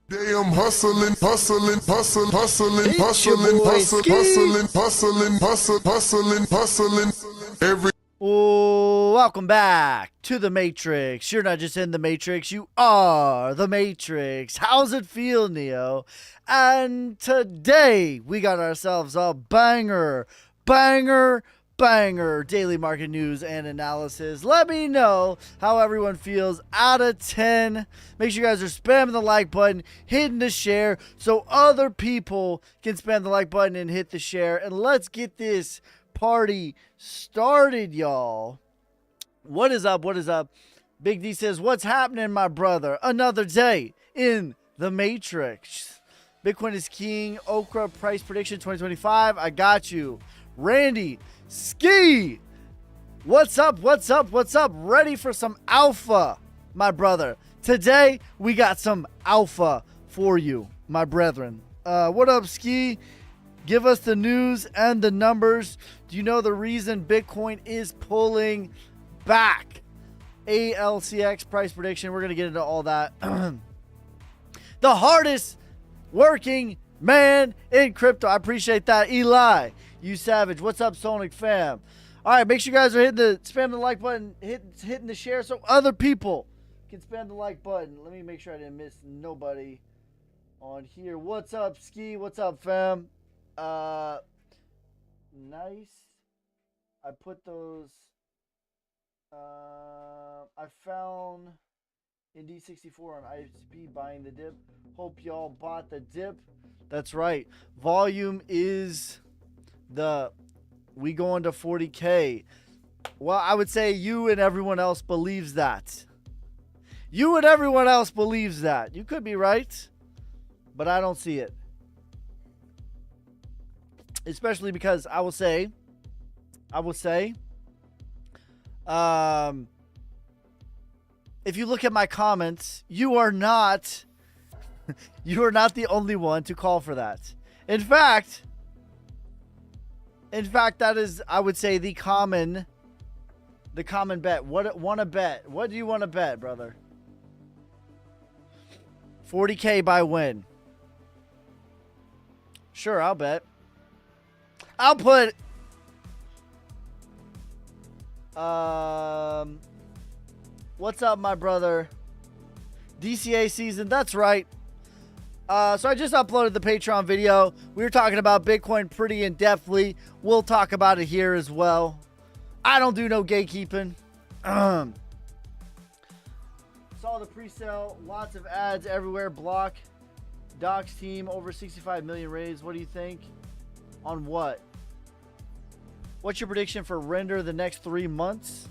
Day I'm hustling, hustling, hustling, hustling, It's your hustling, boy hustling, Ski. hustling, hustling, hustling, hustling, every Welcome back to the Matrix. You're not just in the Matrix, you are the Matrix. How's it feel, Neo? And today we got ourselves a banger daily market news and analysis. Let me know how everyone feels out of 10. Make sure you guys are spamming the like button, hitting the share so other people can spam the like button and hit the share. And let's get this party started, y'all. What is up? What is up? Big D says, what's happening, my brother? Another day in the Matrix. Bitcoin is king. Okra price prediction 2025. I got you. Randy Ski, what's up? What's up? What's up? Ready for some alpha, my brother? Today we got some alpha for you, my brethren. What up, Ski? Give us the news and the numbers. Do you know the reason Bitcoin is pulling back? ALCX price prediction. We're going to get into all that. The hardest working man in crypto. I appreciate that. Eli, you savage. What's up, Sonic fam? All right, make sure you guys are spam the like button, hitting the share so other people can spam the like button. Let me make sure I didn't miss nobody on here. What's up, Ski? What's up, fam? Nice. I put those. I found in D64 on ISP buying the dip. Hope y'all bought the dip. That's right. Volume is we going to 40K. Well, I would say you and everyone else believes that. You and everyone else believes that. You could be right, but I don't see it. Especially because I will say, if you look at my comments, you are not the only one to call for that. In fact, that is, I would say, the common bet. Want to bet? What do you want to bet, brother? 40K by when? Sure, I'll bet. I'll put what's up, my brother? DCA season, that's right. So I just uploaded the Patreon video. We were talking about Bitcoin pretty in-depthly. We'll talk about it here as well. I don't do no gatekeeping. Saw the pre-sale, lots of ads everywhere. Block, Doc's team, over 65 million raised. What do you think? On what? What's your prediction for render the next 3 months?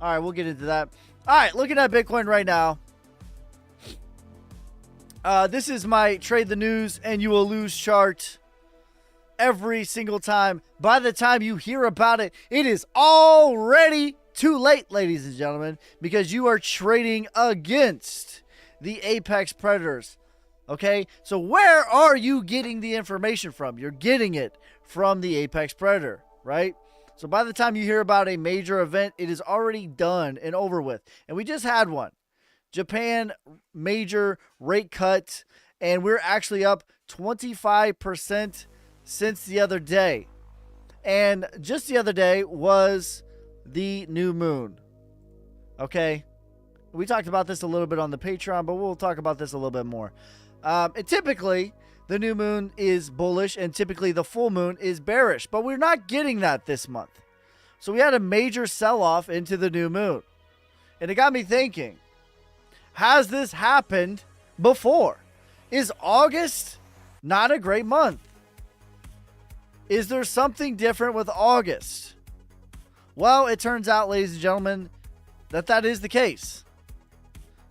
All right, we'll get into that. All right, looking at Bitcoin right now. This is my trade the news and you will lose chart every single time. By the time you hear about it, it is already too late, ladies and gentlemen, because you are trading against the apex predators. Okay, so where are you getting the information from? You're getting it from the apex predator, right? So by the time you hear about a major event, it is already done and over with. And we just had one. Japan major rate cut, and we're actually up 25% since the other day. And just the other day was the new moon. Okay? We talked about this a little bit on the Patreon, but we'll talk about this a little bit more. Typically, the new moon is bullish, and typically the full moon is bearish. But we're not getting that this month. So we had a major sell-off into the new moon. And it got me thinking, has this happened before? Is August not a great month? Is there something different with August? Well, it turns out, ladies and gentlemen, that is the case.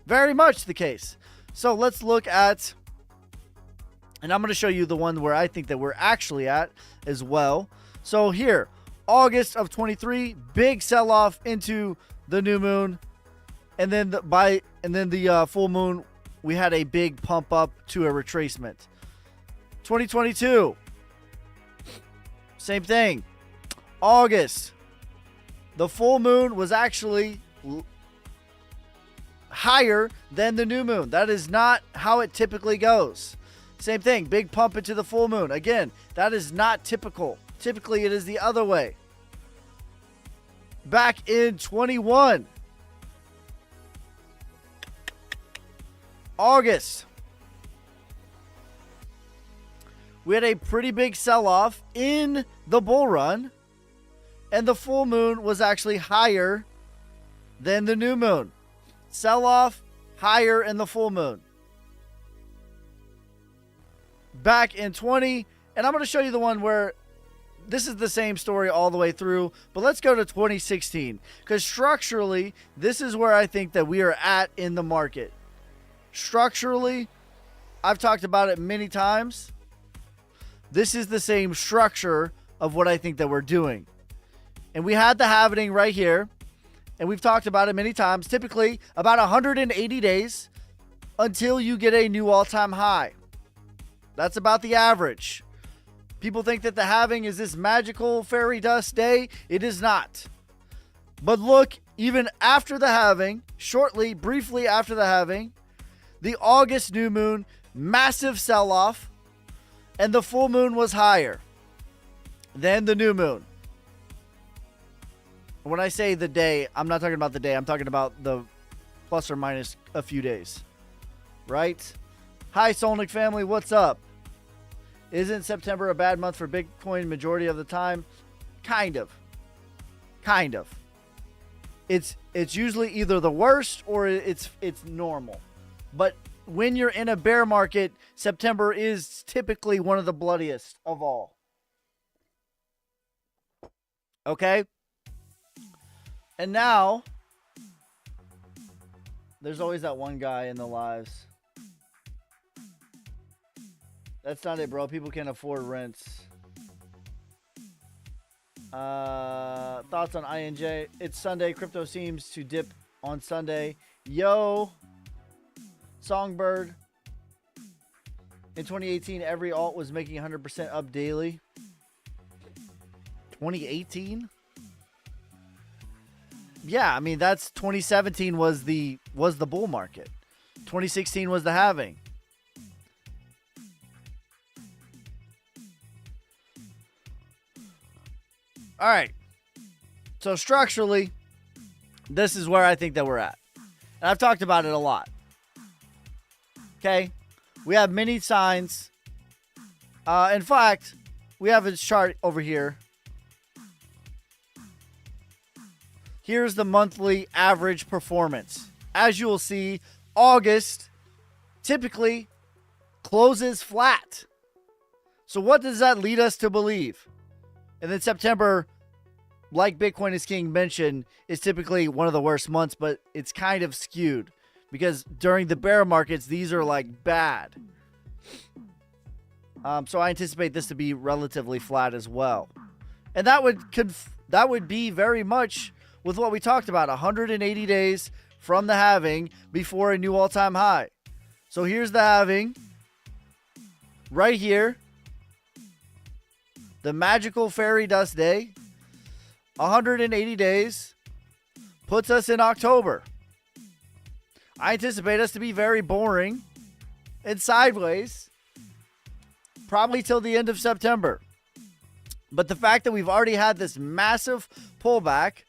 Very much the case. So let's look at, and I'm going to show you the one where I think that we're actually at as well. So here, August of 23, big sell-off into the new moon. And then the full moon, we had a big pump up to a retracement. 2022, same thing. August, the full moon was actually higher than the new moon. That is not how it typically goes. Same thing, big pump into the full moon. Again, that is not typical. Typically, it is the other way. Back in 21, August, we had a pretty big sell-off in the bull run, and the full moon was actually higher than the new moon. Sell-off higher in the full moon. Back in 20, and I'm going to show you the one where this is the same story all the way through, but let's go to 2016, because structurally, this is where I think that we are at in the market. Structurally, I've talked about it many times. This is the same structure of what I think that we're doing. And we had the halvening right here, and we've talked about it many times. Typically, about 180 days until you get a new all-time high. That's about the average. People think that the halving is this magical fairy dust day. It is not. But look, even after the halving, shortly, briefly after the halving, the August new moon, massive sell-off, and the full moon was higher than the new moon. When I say the day, I'm not talking about the day. I'm talking about the plus or minus a few days. Right? Hi, Solnick family. What's up? Isn't September a bad month for Bitcoin majority of the time? Kind of. Kind of. It's usually either the worst or it's normal. But when you're in a bear market, September is typically one of the bloodiest of all. Okay? And now, there's always that one guy in the lives. That's not it, bro. People can't afford rents. Thoughts on INJ? It's Sunday. Crypto seems to dip on Sunday. Yo, Songbird. In 2018, every alt was making 100% up daily. 2018? Yeah, I mean, that's 2017 was the bull market. 2016 was the halving. All right. So structurally, this is where I think that we're at. And I've talked about it a lot. Okay? We have many signs. In fact, we have a chart over here. Here's the monthly average performance. As you will see, August typically closes flat. So what does that lead us to believe? And then September, like Bitcoin is King mentioned, is typically one of the worst months, but it's kind of skewed because during the bear markets, these are like bad. So I anticipate this to be relatively flat as well. And that would be very much with what we talked about, 180 days from the halving before a new all-time high. So here's the halving right here. The magical fairy dust day, 180 days, puts us in October. I anticipate us to be very boring and sideways, probably till the end of September. But the fact that we've already had this massive pullback,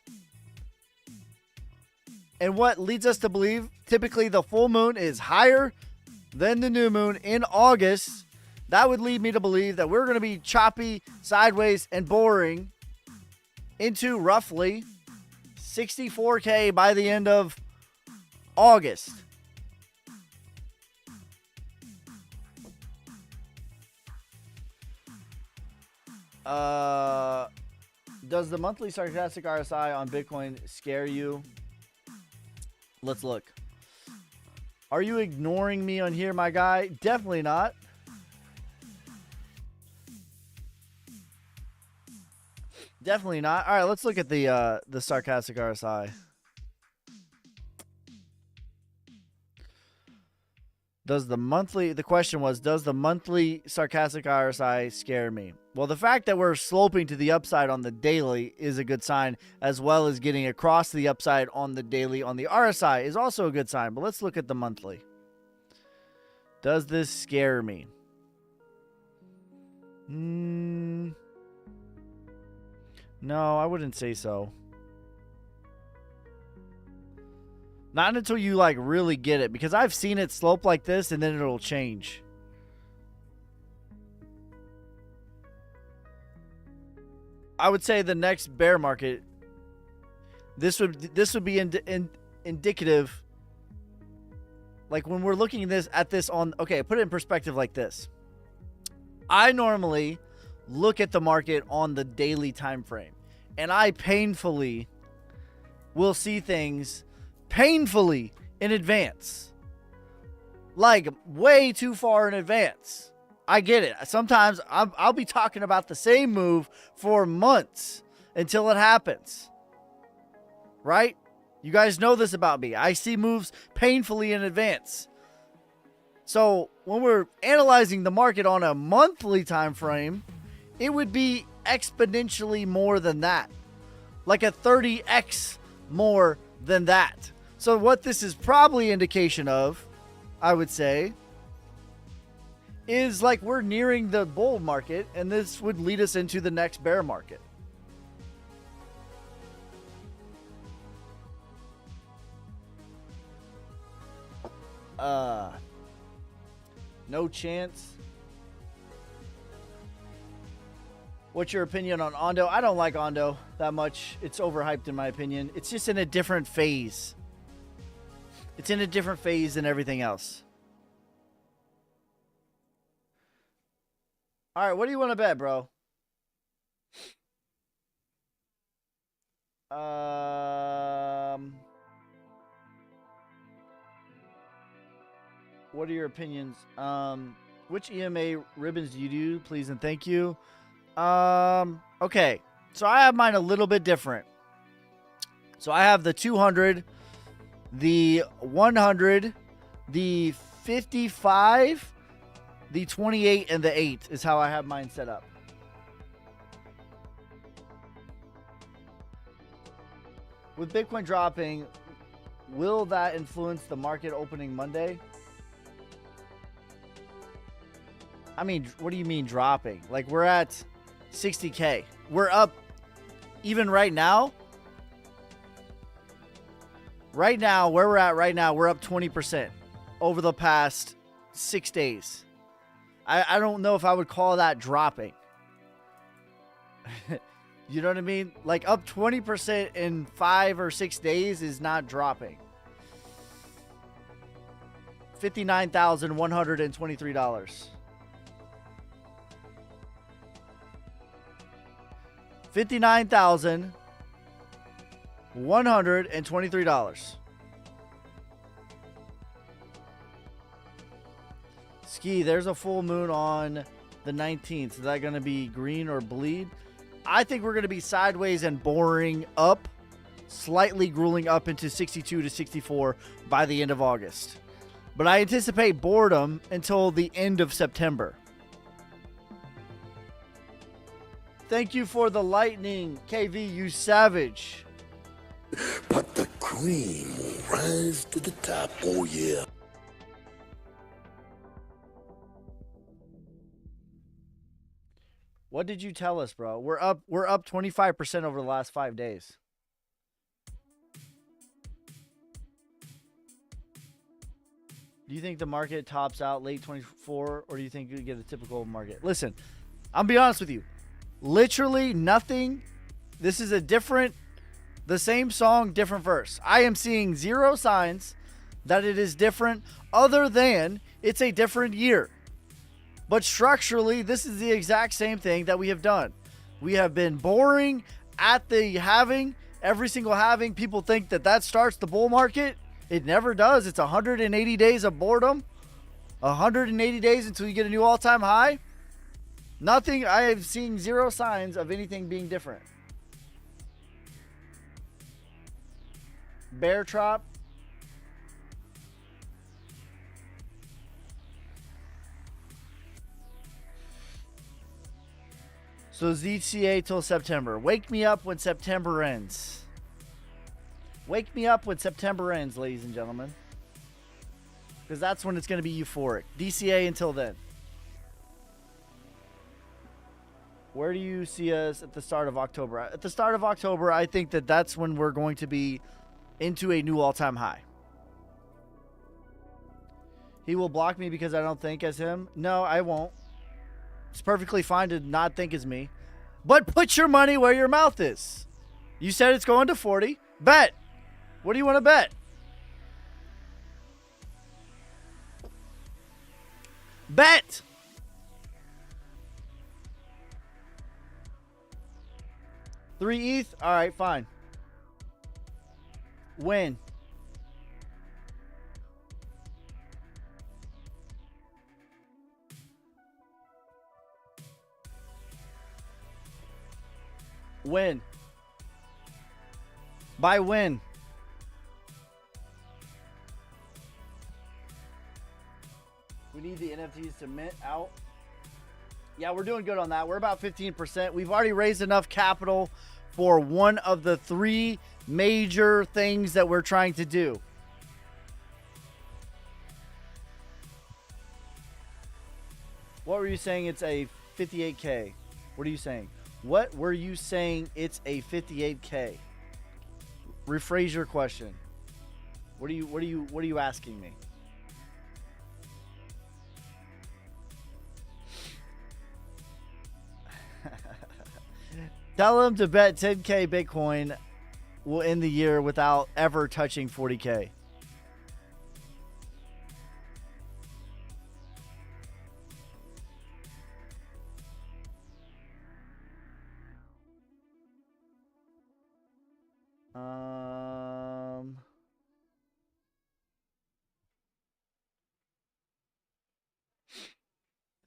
and what leads us to believe typically the full moon is higher than the new moon in August, that would lead me to believe that we're going to be choppy, sideways, and boring into roughly 64K by the end of August. Does the monthly stochastic RSI on Bitcoin scare you? Let's look. Are you ignoring me on here, my guy? Definitely not. Definitely not. All right, let's look at the stochastic RSI. The question was, does the monthly sarcastic RSI scare me? Well, the fact that we're sloping to the upside on the daily is a good sign, as well as getting across the upside on the daily on the RSI is also a good sign. But let's look at the monthly. Does this scare me? No, I wouldn't say so. Not until you like really get it, because I've seen it slope like this and then it'll change. I would say the next bear market, this would be indicative. Like when we're looking at this on, okay, put it in perspective like this. I normally look at the market on the daily time frame, and I painfully will see things painfully in advance, like way too far in advance. I get it. Sometimes I'll be talking about the same move for months until it happens, right? You guys know this about me. I see moves painfully in advance. So when we're analyzing the market on a monthly time frame, it would be exponentially more than that, like a 30x more than that. So what this is probably indication of, I would say, is like we're nearing the bull market, and this would lead us into the next bear market. No chance. What's your opinion on Ondo? I don't like Ondo that much. It's overhyped in my opinion. It's just in a different phase. It's in a different phase than everything else. All right, what do you want to bet, bro? What are your opinions? Which EMA ribbons do you do? Please and thank you. Okay. So I have mine a little bit different. So I have the 200, the 100, the 55, the 28, and the 8 is how I have mine set up. With Bitcoin dropping, will that influence the market opening Monday? I mean, what do you mean dropping? Like, we're at 60K. We're up even right now. Right now, where we're at right now, we're up 20% over the past 6 days. I don't know if I would call that dropping. You know what I mean? Like, up 20% in 5 or 6 days is not dropping. $59,123. $59,123. Ski, there's a full moon on the 19th. Is that going to be green or bleed? I think we're going to be sideways and boring up, slightly grueling up into 62 to 64 by the end of August. But I anticipate boredom until the end of September. Thank you for the lightning, KV, you savage. But the cream will rise to the top, oh yeah. What did you tell us, bro? We're up 25% over the last 5 days. Do you think the market tops out late 24, or do you think you get a typical market? Listen, I'll be honest with you. Literally nothing. This is the same song, different verse. I am seeing zero signs that it is different, other than it's a different year. But structurally, this is the exact same thing that we have done. We have been boring at the halving. Every single halving, people think that starts the bull market. It never does. It's 180 days of boredom. 180 days until you get a new all-time high. Nothing. I have seen zero signs of anything being different. Bear Trop. So ZCA till September. Wake me up when September ends. Wake me up when September ends, ladies and gentlemen. Because that's when it's going to be euphoric. DCA until then. Where do you see us at the start of October? At the start of October, I think that that's when we're going to be into a new all-time high. He will block me because I don't think as him. No, I won't. It's perfectly fine to not think as me. But put your money where your mouth is. You said it's going to 40. Bet. What do you want to bet? Bet. $3 ETH? All right, fine. Win. Win. By win. We need the NFTs to mint out. Yeah, we're doing good on that. We're about 15%. We've already raised enough capital for one of the 3 major things that we're trying to do. What were you saying? It's a 58K. What are you saying? What were you saying? It's a 58K. Rephrase your question. What are you asking me? Tell him to bet 10K Bitcoin will end the year without ever touching 40K.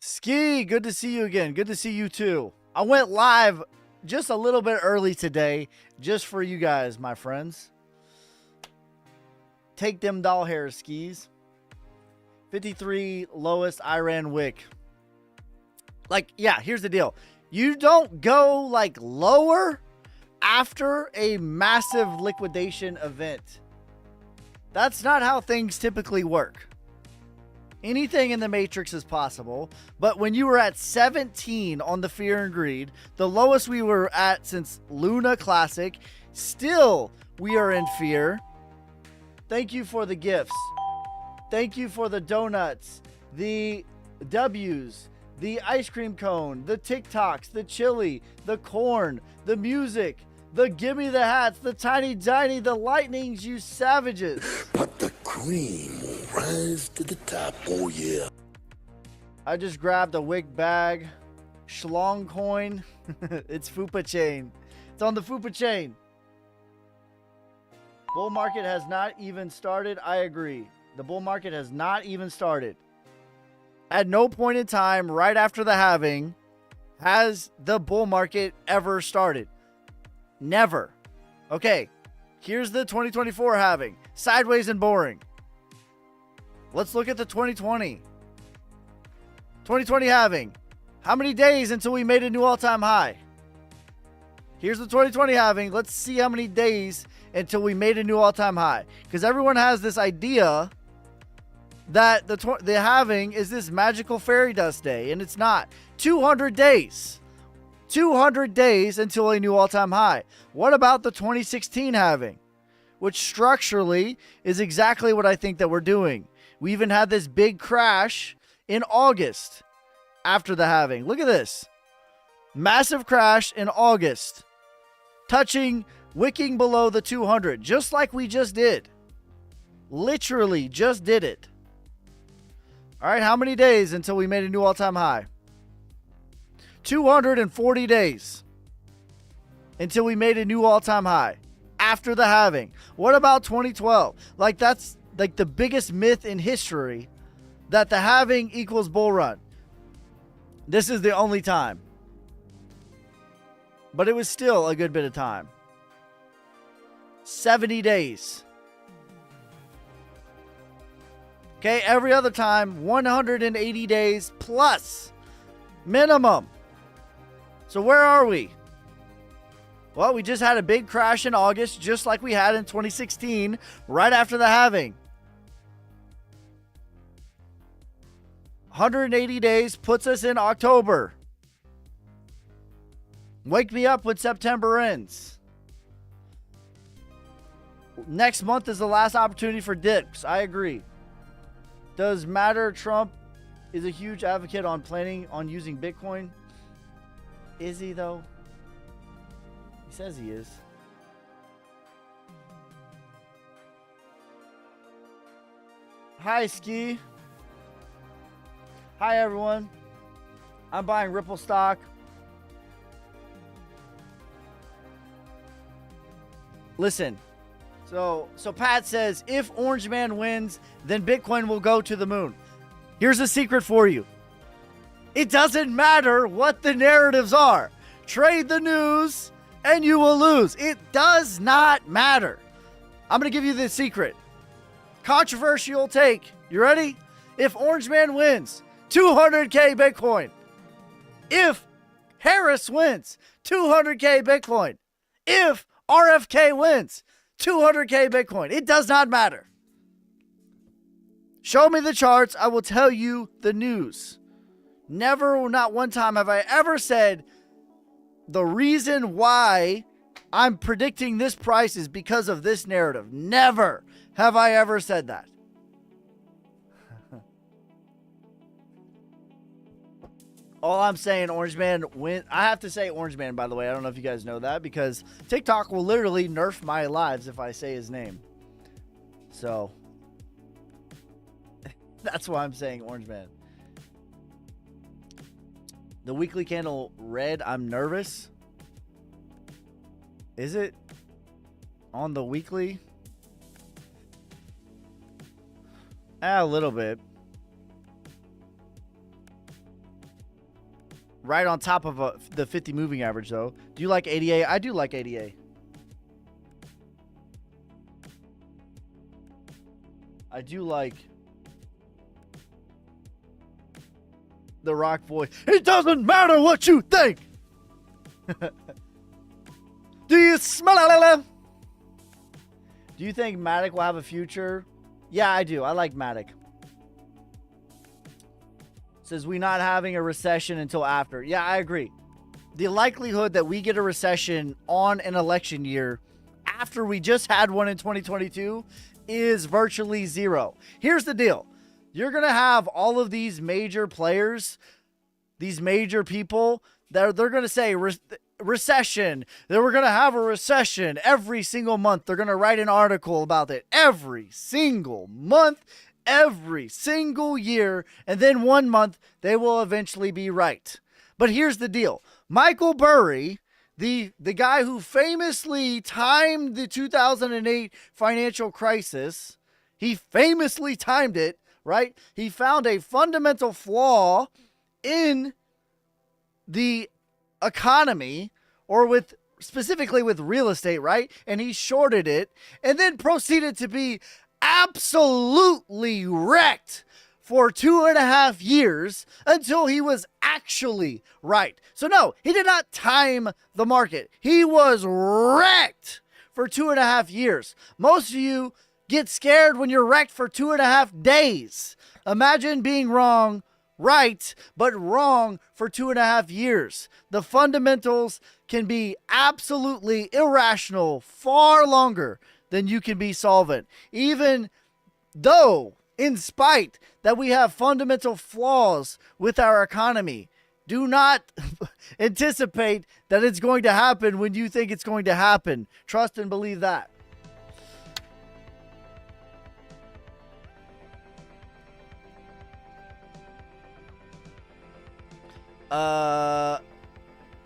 Ski, good to see you again. Good to see you too. I went live just a little bit early today, just for you guys, my friends. Take them doll hair, Skis. 53 lowest Iran wick. Like, yeah, here's the deal. You don't go like lower after a massive liquidation event. That's not how things typically work. Anything in the Matrix is possible, but when you were at 17 on the Fear and Greed, the lowest we were at since Luna Classic, still we are in fear. Thank you for the gifts. Thank you for the donuts, the W's, the ice cream cone, the TikToks, the chili, the corn, the music, the gimme the hats, the tiny, the lightnings, you savages. But the cream will rise to the top. Oh, yeah. I just grabbed a wig bag. Schlong coin. It's Fupa chain. It's on the Fupa chain. Bull market has not even started. I agree. The bull market has not even started. At no point in time right after the halving has the bull market ever started. Never. Okay, here's the 2024 halving. Sideways and boring. Let's look at the 2020. 2020 halving. How many days until we made a new all-time high? Here's the 2020 halving. Let's see how many days until we made a new all-time high. Because everyone has this idea that the halving is this magical fairy dust day, and it's not. 200 days. 200 days until a new all-time high. What about the 2016 halving? Which structurally is exactly what I think that we're doing. We even had this big crash in August after the halving. Look at this. Massive crash in August. Wicking below the 200. Just like we just did. Literally just did it. All right, how many days until we made a new all-time high? 240 days until we made a new all-time high after the halving. What about 2012? Like, that's like the biggest myth in history, that the halving equals bull run. This is the only time. But it was still a good bit of time. 70 days. Okay, every other time, 180 days plus minimum. So So where are we? Well, we just had a big crash in August, just like we had in 2016, right after the halving. 180 days puts us in October. Wake me up when September ends. Next month is the last opportunity for dips. I agree. Does matter Trump is a huge advocate on planning on using Bitcoin? Is he though? He says he is. Hi, Ski. Hi, everyone. I'm buying Ripple stock. Listen. So Pat says, if Orange Man wins, then Bitcoin will go to the moon. Here's a secret for you. It doesn't matter what the narratives are. Trade the news and you will lose. It does not matter. I'm going to give you the secret. Controversial take. You ready? If Orange Man wins, 200K Bitcoin. If Harris wins, 200K Bitcoin. If RFK wins, 200K Bitcoin. It does not matter. Show me the charts. I will tell you the news. Never, not one time have I ever said the reason why I'm predicting this price is because of this narrative. Never have I ever said that. All I'm saying, Orange Man win. I have to say Orange Man, by the way. I don't know if you guys know that, because TikTok will literally nerf my lives if I say his name. So that's why I'm saying Orange Man. The weekly candle red, I'm nervous. Is it on the weekly? A little bit. Right on top of the 50 moving average, though. Do you like ADA? I do like ADA. I do like the rock voice. It doesn't matter what you think. Do you smell it? Do you think Matic will have a future? Yeah, I do. I like Matic. Says we not having a recession until after. Yeah, I agree. The likelihood that we get a recession on an election year after we just had one in 2022 is virtually zero. Here's the deal. You're going to have all of these major players, these major people, that they're going to say recession, that we're going to have a recession every single month. They're going to write an article about it every single month, every single year, and then one month they will eventually be right. But here's the deal. Michael Burry, the guy who famously timed the 2008 financial crisis, he famously timed it, right? He found a fundamental flaw in the economy, or specifically with real estate, right? And he shorted it and then proceeded to be absolutely wrecked for 2.5 years until he was actually right. So no, he did not time the market. He was wrecked for 2.5 years. Most of you get scared when you're wrecked for 2.5 days. Imagine being right, but wrong for 2.5 years. The fundamentals can be absolutely irrational far longer than you can be solvent. Even though, in spite that we have fundamental flaws with our economy, do not anticipate that it's going to happen when you think it's going to happen. Trust and believe that.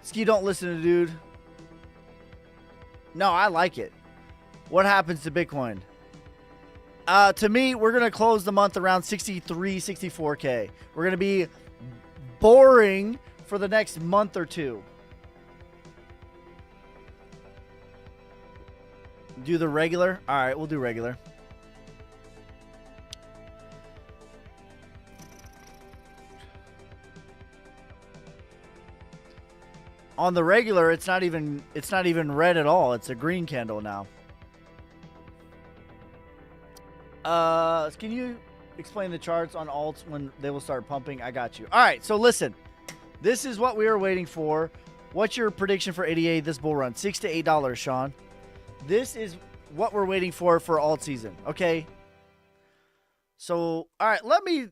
Ski, don't listen to dude. No, I like it. What happens to Bitcoin? To me, we're going to close the month around 63, 64K. We're going to be boring for the next month or two. Do the regular? All right, we'll do regular. On the regular, it's not even red at all. It's a green candle now. Can you explain the charts on alts when they will start pumping? I got you. All right, so listen. This is what we are waiting for. What's your prediction for ADA this bull run? $6 to $8, Sean. This is what we're waiting for alt season, okay? So, all right, let me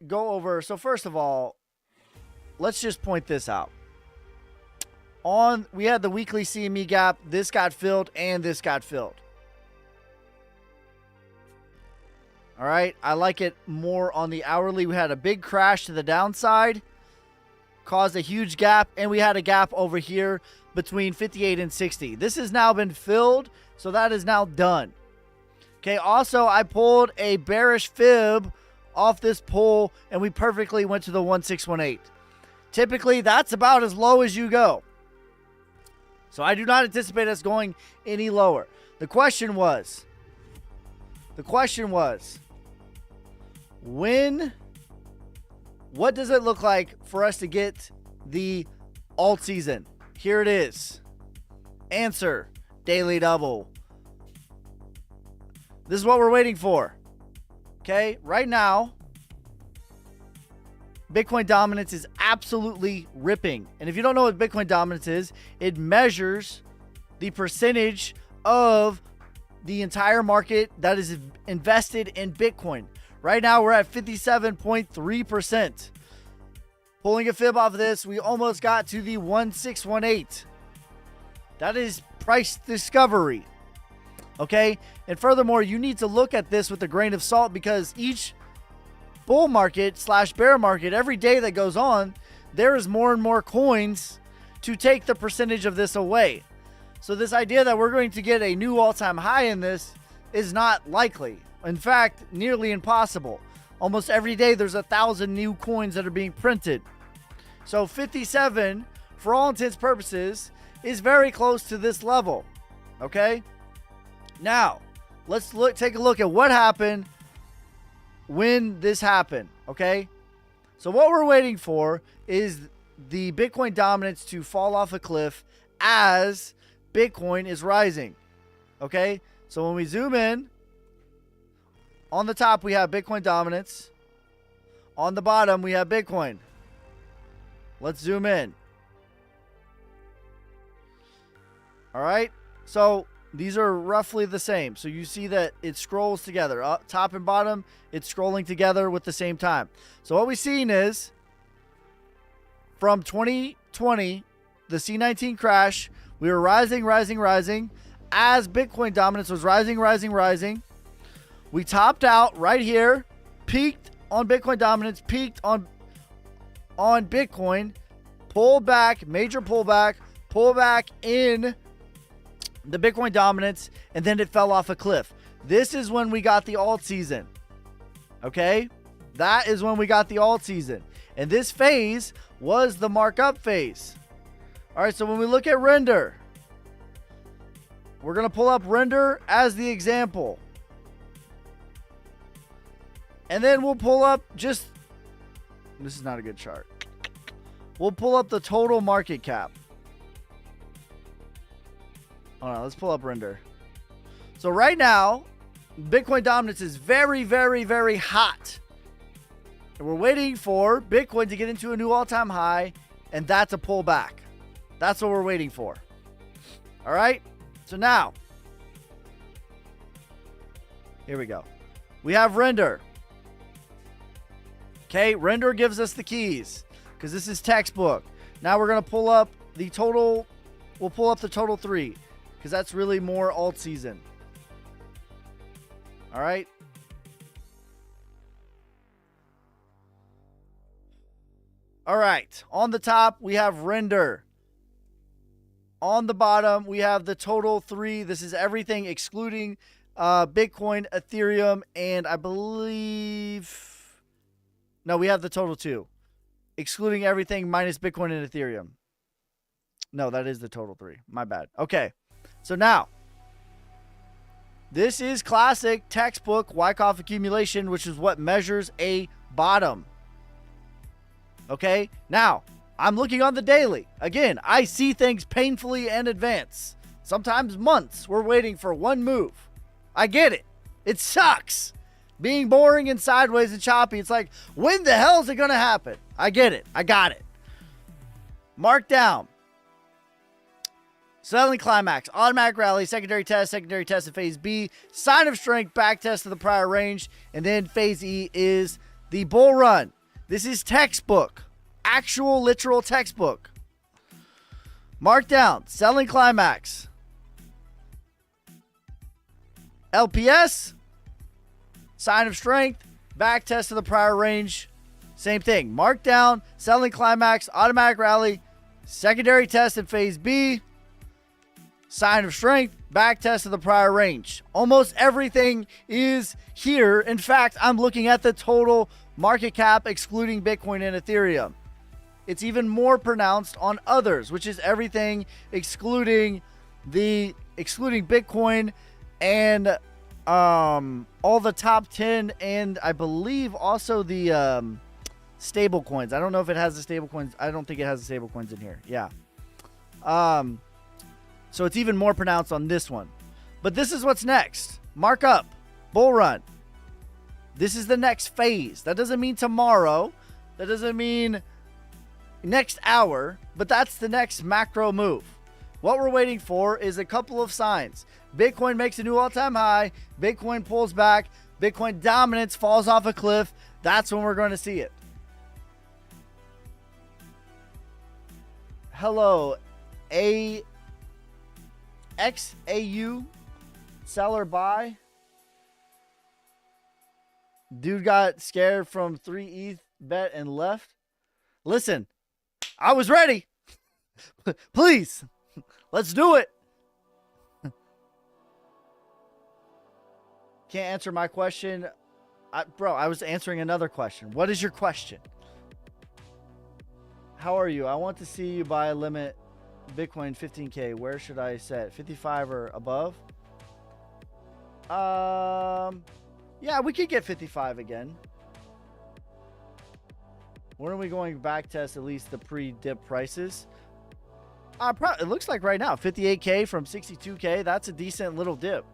go over. So, first of all, let's just point this out. We had the weekly CME gap. This got filled and this got filled. All right, I like it more on the hourly. We had a big crash to the downside, caused a huge gap, and we had a gap over here between 58 and 60. This has now been filled, so that is now done. Okay, also, I pulled a bearish fib off this pull, and we perfectly went to the 1618. Typically, that's about as low as you go. So I do not anticipate us going any lower. The question was, what does it look like for us to get the alt season? Here it is. Answer, daily double. This is what we're waiting for. Okay, right now, Bitcoin dominance is absolutely ripping. And if you don't know what Bitcoin dominance is, it measures the percentage of the entire market that is invested in Bitcoin. Right now, we're at 57.3%. Pulling a fib off of this, we almost got to the 1618. That is price discovery. Okay? And furthermore, you need to look at this with a grain of salt, because each bull market / bear market, every day that goes on, there is more and more coins to take the percentage of this away. So this idea that we're going to get a new all-time high in this is not likely. In fact, nearly impossible. Almost every day there's 1,000 new coins that are being printed. So 57, for all intents and purposes, is very close to this level. Okay? Now, let's take a look at what happened when this happened. Okay? So what we're waiting for is the Bitcoin dominance to fall off a cliff as Bitcoin is rising. Okay? So when we zoom in, on the top we have Bitcoin dominance. On the bottom we have Bitcoin. Let's zoom in. All right? So these are roughly the same. So you see that it scrolls together. Up, top and bottom, it's scrolling together with the same time. So what we've seen is from 2020, the C19 crash, we were rising, rising, rising. As Bitcoin dominance was rising, rising, rising, we topped out right here, peaked on Bitcoin dominance, peaked on Bitcoin, pulled back, major pullback, pull back in the Bitcoin dominance, and then it fell off a cliff. This is when we got the alt season. Okay? That is when we got the alt season. And this phase was the markup phase. All right, so when we look at render, we're going to pull up render as the example. And then we'll pull up this is not a good chart. We'll pull up the total market cap. Hold on, let's pull up render. So right now, Bitcoin dominance is very, very, very hot. And we're waiting for Bitcoin to get into a new all-time high, and that's a pullback. That's what we're waiting for. All right? So now, here we go. We have render. Okay, render gives us the keys because this is textbook. Now we're going to pull up the total. We'll pull up the total 3 because that's really more alt season. All right. All right. On the top, we have render. On the bottom, we have the total 3. This is everything excluding Bitcoin, Ethereum, and I believe... No, we have the total 2. Excluding everything minus Bitcoin and Ethereum. No, that is the total 3. My bad. Okay. So now, this is classic textbook Wyckoff accumulation, which is what measures a bottom. Okay? Now, I'm looking on the daily. Again, I see things painfully in advance. Sometimes months we're waiting for one move. I get it. It sucks. Being boring and sideways and choppy. It's like, when the hell is it going to happen? I get it. I got it. Mark down. Selling climax, automatic rally, secondary test in phase B, sign of strength, back test of the prior range, and then phase E is the bull run. This is textbook, actual literal textbook. Mark down, selling climax, LPS, sign of strength, back test of the prior range, same thing. Mark down, selling climax, automatic rally, secondary test in phase B, sign of strength, back test of the prior range. Almost everything is here. In fact, I'm looking at the total market cap excluding Bitcoin and Ethereum. It's even more pronounced on others, which is everything excluding Bitcoin and all the top 10, and I believe also the stable coins. I don't know if it has the stable coins. I don't think it has the stable coins in here. Yeah. So it's even more pronounced on this one. But this is what's next. Mark up. Bull run. This is the next phase. That doesn't mean tomorrow. That doesn't mean next hour. But that's the next macro move. What we're waiting for is a couple of signs. Bitcoin makes a new all-time high. Bitcoin pulls back. Bitcoin dominance falls off a cliff. That's when we're going to see it. Hello, XAU, seller buy. Dude got scared from 3 ETH bet and left. Listen, I was ready. Please, let's do it. Can't answer my question. Bro, I was answering another question. What is your question? How are you? I want to see you buy a limit Bitcoin 15K. Where should I set? 55 or above? Yeah, we could get 55 again. When are we going back test at least the pre-dip prices? It looks like right now 58K from 62K. That's a decent little dip.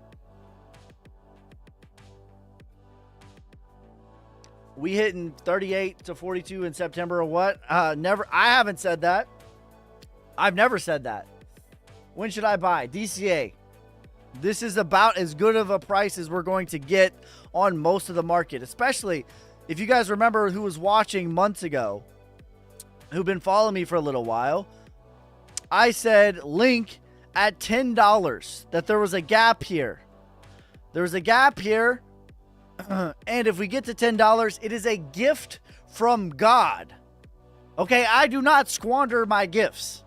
We hitting 38 to 42 in September or what? Never. I haven't said that. I've never said that. When should I buy? DCA. This is about as good of a price as we're going to get on most of the market, especially if you guys remember who was watching months ago, who've been following me for a little while. I said link at $10, that there was a gap here. There was a gap here. And if we get to $10, it is a gift from God. Okay, I do not squander my gifts.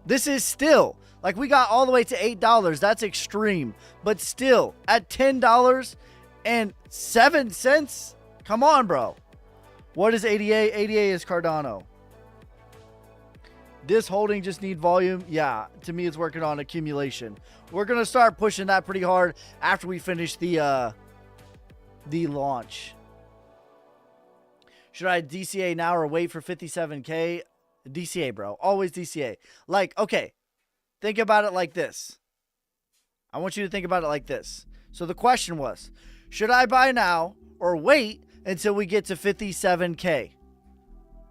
This is still, like we got all the way to $8. That's extreme. But still, at $10.07, come on, bro. What is ADA? ADA is Cardano. This holding just need volume. Yeah, to me, it's working on accumulation. We're going to start pushing that pretty hard after we finish the launch. Should I DCA now or wait for 57K? DCA, bro. Always DCA. Like, okay, think about it like this. I want you to think about it like this. So the question was, should I buy now or wait until we get to 57K?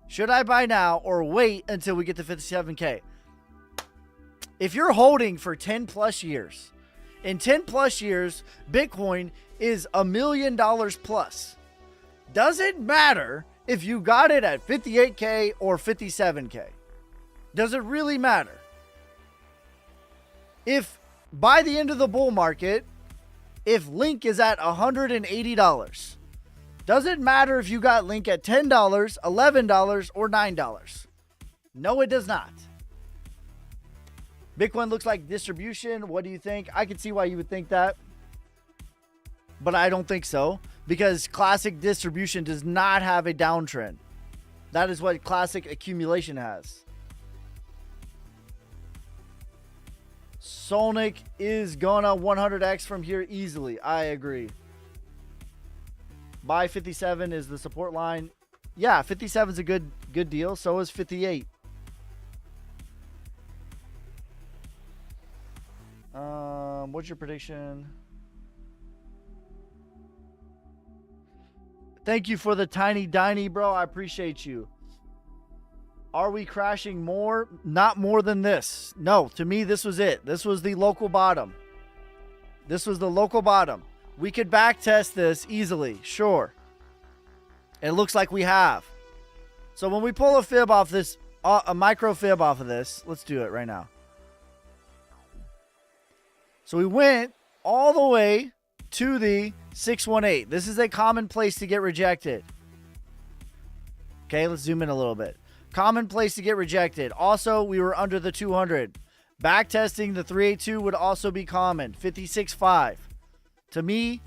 Should I buy now or wait until we get to 57K? If you're holding for 10 plus years, in 10 plus years, Bitcoin is $1 million plus. Doesn't matter if you got it at 58K or 57K. Does it really matter? If by the end of the bull market, if Link is at $180, doesn't matter if you got Link at $10, $11, or $9. No, it does not. Bitcoin looks like distribution. What do you think? I can see why you would think that, but I don't think so, because classic distribution does not have a downtrend. That is what classic accumulation has. Solnic is gonna 100x from here easily. I agree. Buy 57 is the support line. Yeah, 57 is a good good deal. So is 58. What's your prediction? Thank you for the tiny diny, bro. I appreciate you. Are we crashing more? Not more than this. No, to me, this was it. This was the local bottom. This was the local bottom. We could back test this easily, sure. It looks like we have. So when we pull a fib off this, a micro fib off of this, let's do it right now. So we went all the way to the 618. This is a common place to get rejected. Okay, let's zoom in a little bit. Common place to get rejected. Also, we were under the 200. Back testing the 382 would also be common. 56.5. To me,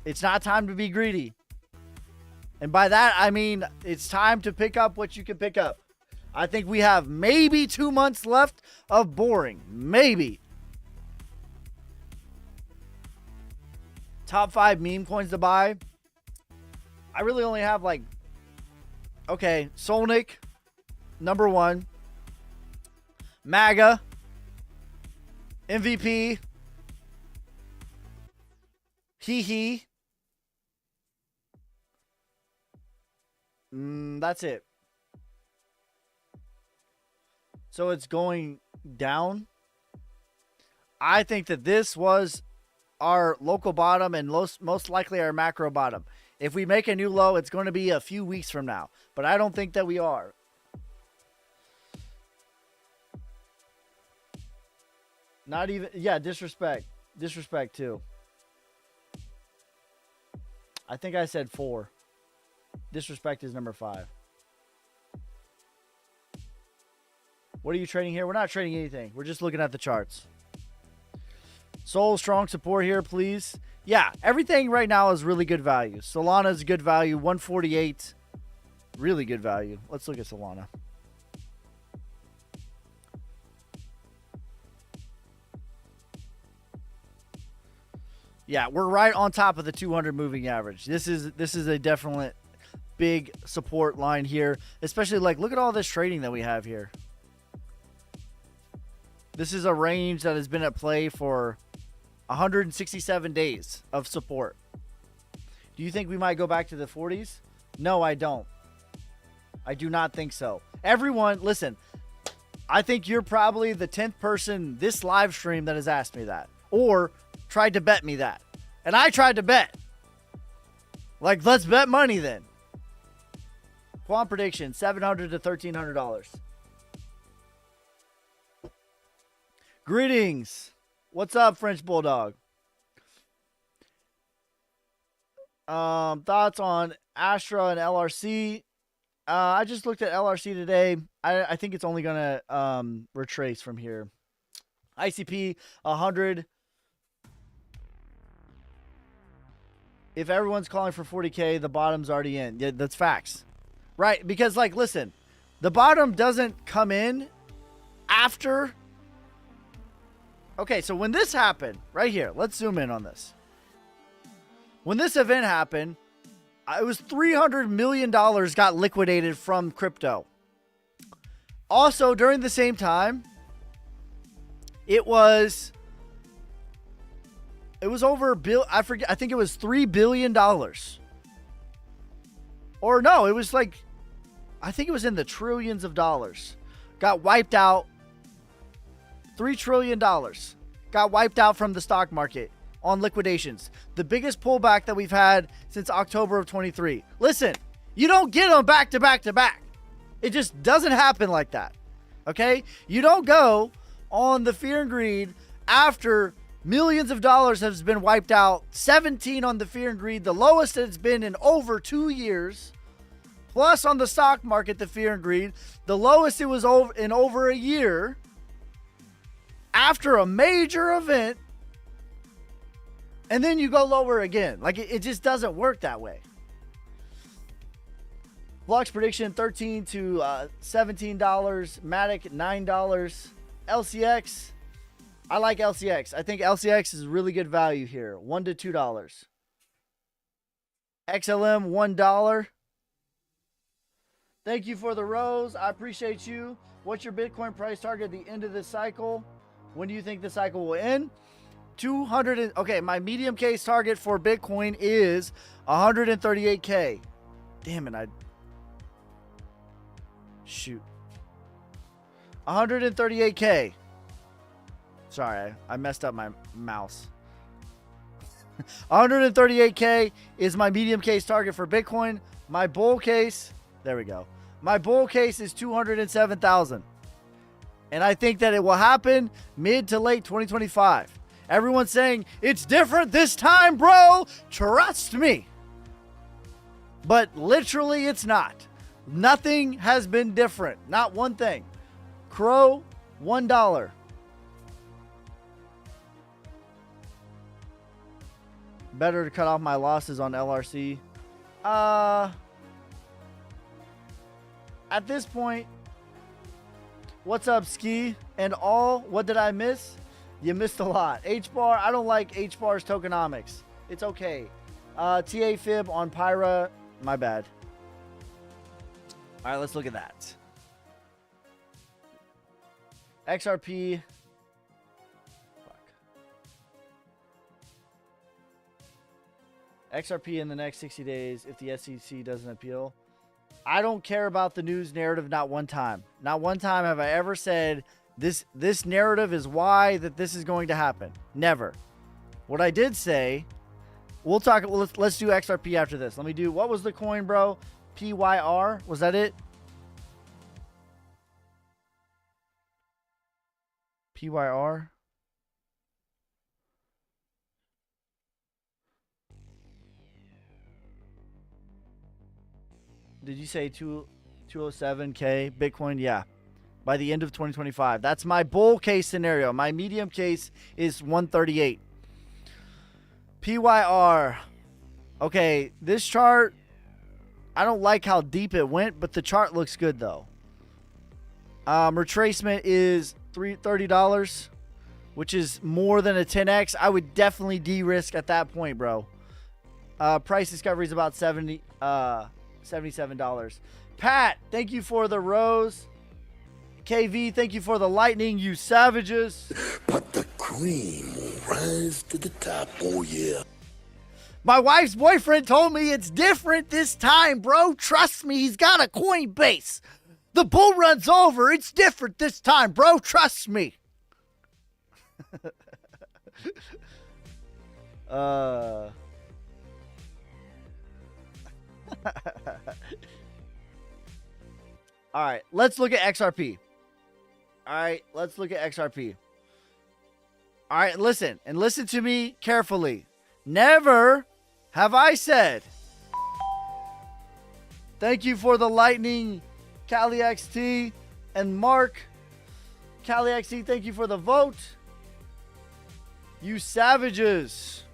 it's not time to be greedy. And by that, I mean it's time to pick up what you can pick up. I think we have maybe 2 months left of boring. Maybe. Top 5 meme coins to buy. I really only have like, okay, Solnick, number 1. MAGA, MVP, Hee. That's it. So it's going down. I think that this was our local bottom and most likely our macro bottom. If we make a new low, it's going to be a few weeks from now. But I don't think that we are. Not even, yeah, disrespect. Disrespect too. I think I said 4. Disrespect is number 5. What are you trading here? We're not trading anything. We're just looking at the charts. Sol, strong support here, please. Yeah, everything right now is really good value. Solana is good value, 148. Really good value. Let's look at Solana. Yeah, we're right on top of the 200 moving average. This is a definite big support line here, especially like look at all this trading that we have here. This is a range that has been at play for 167 days of support. Do you think we might go back to the 40s? No, I don't. I do not think so. Everyone, listen, I think you're probably the 10th person this live stream that has asked me that or tried to bet me that. And I tried to bet. Like, let's bet money then. Quant prediction, $700 to $1,300. Greetings. What's up, French Bulldog? Thoughts on Astra and LRC? I just looked at LRC today. I think it's only going to retrace from here. ICP, 100. If everyone's calling for 40K, the bottom's already in. Yeah, that's facts. Right? Because, like, listen, the bottom doesn't come in after. Okay, so when this happened, right here, let's zoom in on this. When this event happened, it was $300 million got liquidated from crypto. Also, during the same time, it was over I forget, I think it was $3 billion. Or no, it was like, I think it was in the trillions of dollars. Got wiped out. $3 trillion got wiped out from the stock market on liquidations. The biggest pullback that we've had since October of 23. Listen, you don't get them back to back to back. It just doesn't happen like that. Okay? You don't go on the fear and greed after millions of dollars has been wiped out. 17 on the fear and greed, the lowest it's been in over 2 years. Plus on the stock market, the fear and greed, the lowest it was in over a year. After a major event, and then you go lower again. Like, it just doesn't work that way. Flux prediction, $13 to $17. Matic, $9. LCX, I like LCX. I think LCX is really good value here. $1 to $2. XLM, $1. Thank you for the rose. I appreciate you. What's your Bitcoin price target at the end of this cycle? When do you think the cycle will end? 200. Okay, my medium case target for Bitcoin is 138K. Damn it, shoot. 138K. Sorry, I messed up my mouse. 138K is my medium case target for Bitcoin. My bull case, there we go. My bull case is 207,000. And I think that it will happen mid to late 2025. Everyone's saying it's different this time, bro. Trust me. But literally it's not. Nothing has been different. Not one thing. Crow, $1. Better to cut off my losses on LRC. At this point, what's up, Ski? And all, what did I miss? You missed a lot. H-bar, I don't like H-bar's tokenomics. It's okay. TA fib on Pyra, my bad. All right, let's look at that. XRP. XRP in the next 60 days if the SEC doesn't appeal. I don't care about the news narrative not one time. Not one time have I ever said this narrative is why that this is going to happen. Never. What I did say, we'll talk, let's do XRP after this. Let me do, what was the coin, bro? PYR, was that it? PYR? Did you say 207K Bitcoin? Yeah. By the end of 2025. That's my bull case scenario. My medium case is 138. PYR. Okay, this chart, I don't like how deep it went, but the chart looks good though. Retracement is $30, which is more than a 10x. I would definitely de-risk at that point, bro. Price discovery is about $77. Pat, thank you for the rose. KV, thank you for the lightning, you savages. But the cream will rise to the top, oh yeah. My wife's boyfriend told me it's different this time, bro. Trust me, he's got a Coinbase. The bull run's over. It's different this time, bro. Trust me. All right, let's look at XRP. All right, let's look at XRP. All right, listen, and listen to me carefully. Never have I said, thank you for the lightning, CaliXT, and Mark. CaliXT, thank you for the vote. You savages.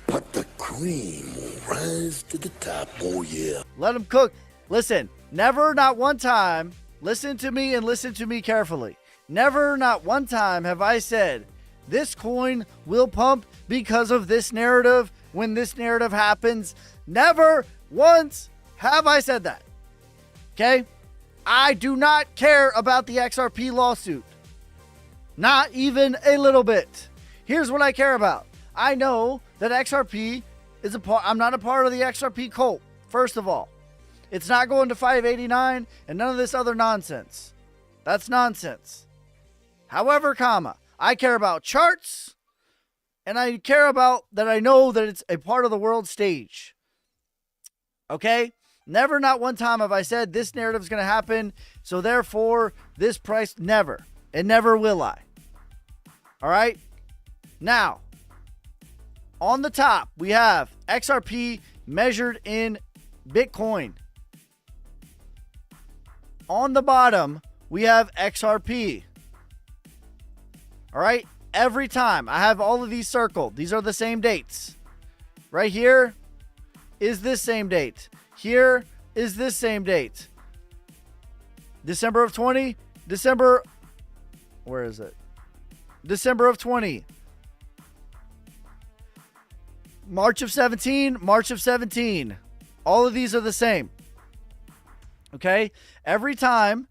But the cream will rise to the top, oh yeah. Let them cook. Listen, never, not one time, listen to me and listen to me carefully. Never, not one time have I said, this coin will pump because of this narrative when this narrative happens. Never once have I said that. Okay? I do not care about the XRP lawsuit. Not even a little bit. Here's what I care about. I know that XRP is a part. I'm not a part of the XRP cult, first of all. It's not going to 589 and none of this other nonsense. That's nonsense. However, I care about charts and I care about that I know that it's a part of the world stage. Okay? Never, not one time have I said this narrative is going to happen, so therefore this price, never. And never will I. All right? Now, on the top, we have XRP measured in Bitcoin. On the bottom, we have XRP. All right? Every time I have all of these circled. These are the same dates. Right here is this same date. Here is this same date. December of 20. December. Where is it? December of 20. March of 17. March of 17. All of these are the same. Okay? Every time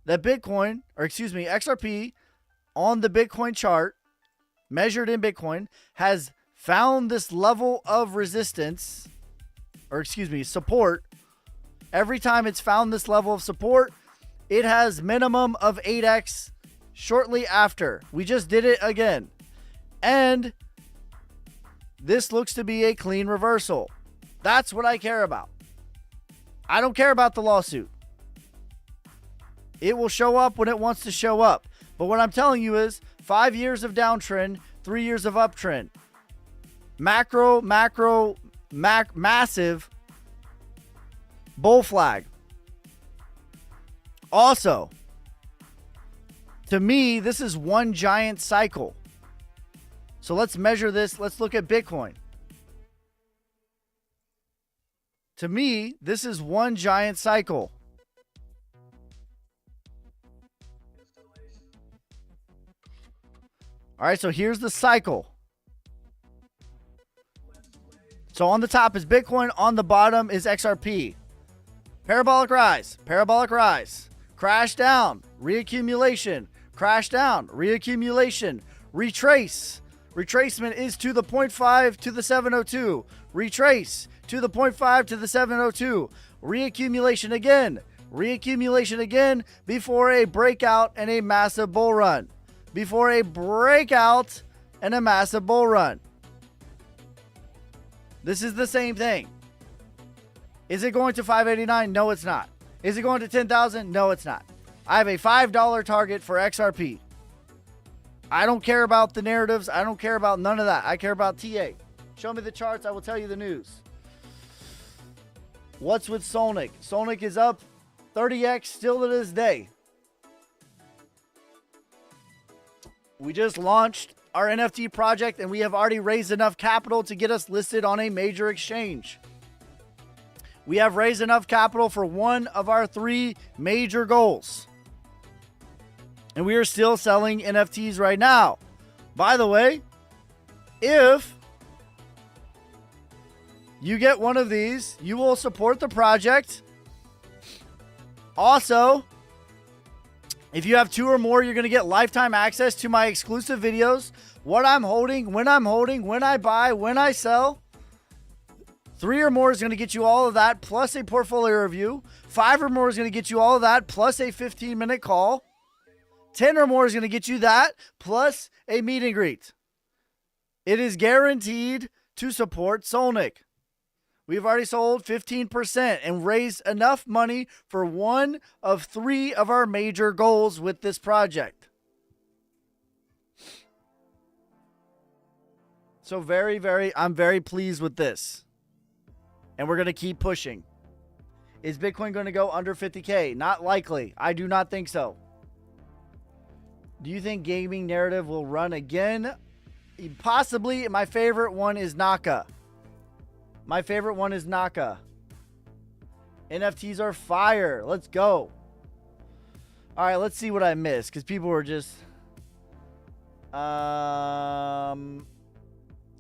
that Bitcoin, or excuse me, XRP on the Bitcoin chart, measured in Bitcoin, has found this level of resistance, or excuse me, support, every time it's found this level of support, it has minimum of 8x shortly after. We just did it again. And this looks to be a clean reversal. That's what I care about. I don't care about the lawsuit. It will show up when it wants to show up. But what I'm telling you is 5 years of downtrend, 3 years of uptrend. Massive bull flag. Also, to me, this is one giant cycle. So let's measure this. Let's look at Bitcoin. To me, this is one giant cycle. All right, so here's the cycle. So on the top is Bitcoin, on the bottom is XRP. Parabolic rise, crash down, reaccumulation, crash down, reaccumulation, retrace. Retracement is to the 0.5 to the 702. Retrace to the 0.5 to the 702. Reaccumulation again before a breakout and a massive bull run. This is the same thing. Is it going to 589? No, it's not. Is it going to 10,000? No, it's not. I have a $5 target for XRP. I don't care about the narratives. I don't care about none of that. I care about TA. Show me the charts. I will tell you the news. What's with Solnic? Solnic is up 30x still to this day. We just launched our NFT project and we have already raised enough capital to get us listed on a major exchange. We have raised enough capital for one of our 3 major goals. And we are still selling NFTs right now. By the way, if you get one of these, you will support the project. Also, if you have 2 or more, you're going to get lifetime access to my exclusive videos. What I'm holding, when I buy, when I sell. 3 or more is going to get you all of that, plus a portfolio review. 5 or more is going to get you all of that, plus a 15-minute call. 10 or more is going to get you that, plus a meet and greet. It is guaranteed to support Solnic. We've already sold 15% and raised enough money for one of 3 of our major goals with this project. So I'm very pleased with this. And we're going to keep pushing. Is Bitcoin going to go under 50K? Not likely. I do not think so. Do you think gaming narrative will run again? Possibly. My favorite one is Naka. NFTs are fire. Let's go. All right, let's see what I missed because people were just...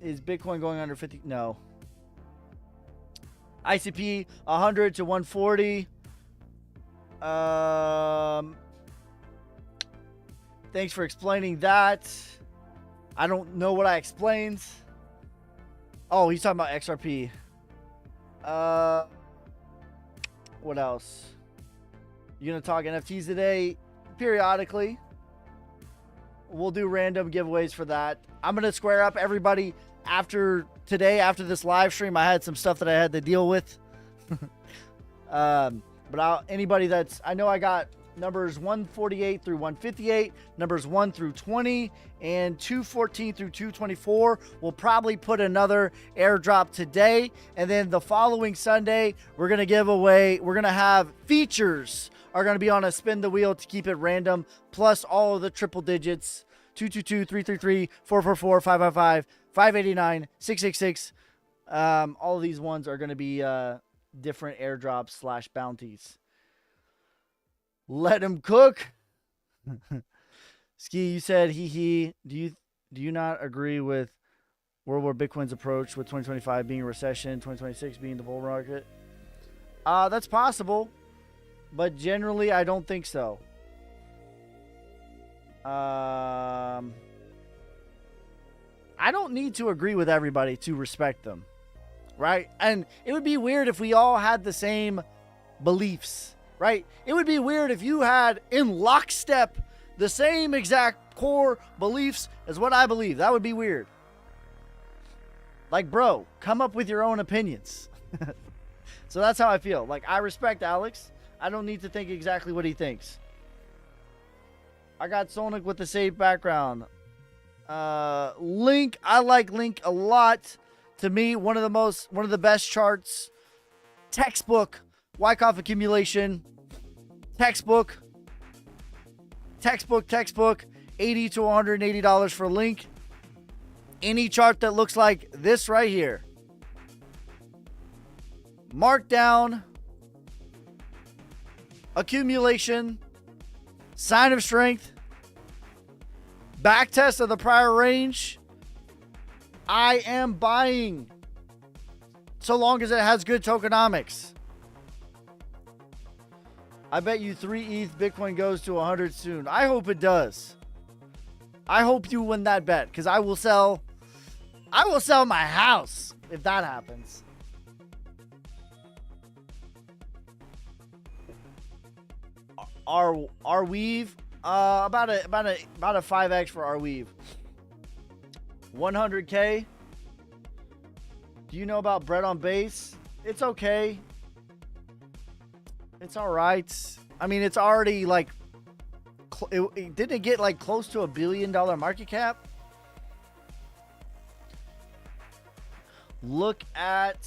Is Bitcoin going under 50? No. ICP 100 to 140. Thanks for explaining that. I don't know what I explained. Oh, he's talking about XRP. What else? You gonna talk NFTs today? Periodically. We'll do random giveaways for that. I'm gonna square up everybody after today, after this live stream. I had some stuff that I had to deal with. But anybody that's, I know I got numbers 148 through 158, numbers 1 through 20, and 214 through 224. We'll probably put another airdrop today, and then the following Sunday we're gonna give away, we're gonna have features are gonna be on a spin the wheel to keep it random, plus all of the triple digits: 222, 333, 444, 555, 589, 666. All of these ones are gonna be different airdrops / bounties. Let him cook. Ski, you said he. Do you not agree with World War Bitcoin's approach with 2025 being a recession, 2026 being the bull market? That's possible. but generally I don't think so. I don't need to agree with everybody to respect them, right? And it would be weird if we all had the same beliefs, right? It would be weird if you had in lockstep the same exact core beliefs as what I believe. That would be weird. Like, bro, come up with your own opinions. So that's how I feel. Like, I respect Alex. I don't need to think exactly what he thinks. I got Sonic with the safe background. Link, I like Link a lot. To me, one of the best charts. Textbook, Wyckoff accumulation. Textbook. $80 to $180 for Link. Any chart that looks like this right here. Markdown. Accumulation. Sign of strength. Back test of the prior range. I am buying. So long as it has good tokenomics. I bet you 3 ETH Bitcoin goes to 100 soon. I hope it does. I hope you win that bet, because I will sell my house if that happens. Our weave, about a 5x for our weave. 100K. Do you know about Bread on Base? It's okay. It's all right. I mean, it's already like, didn't it get like close to $1 billion market cap? Look at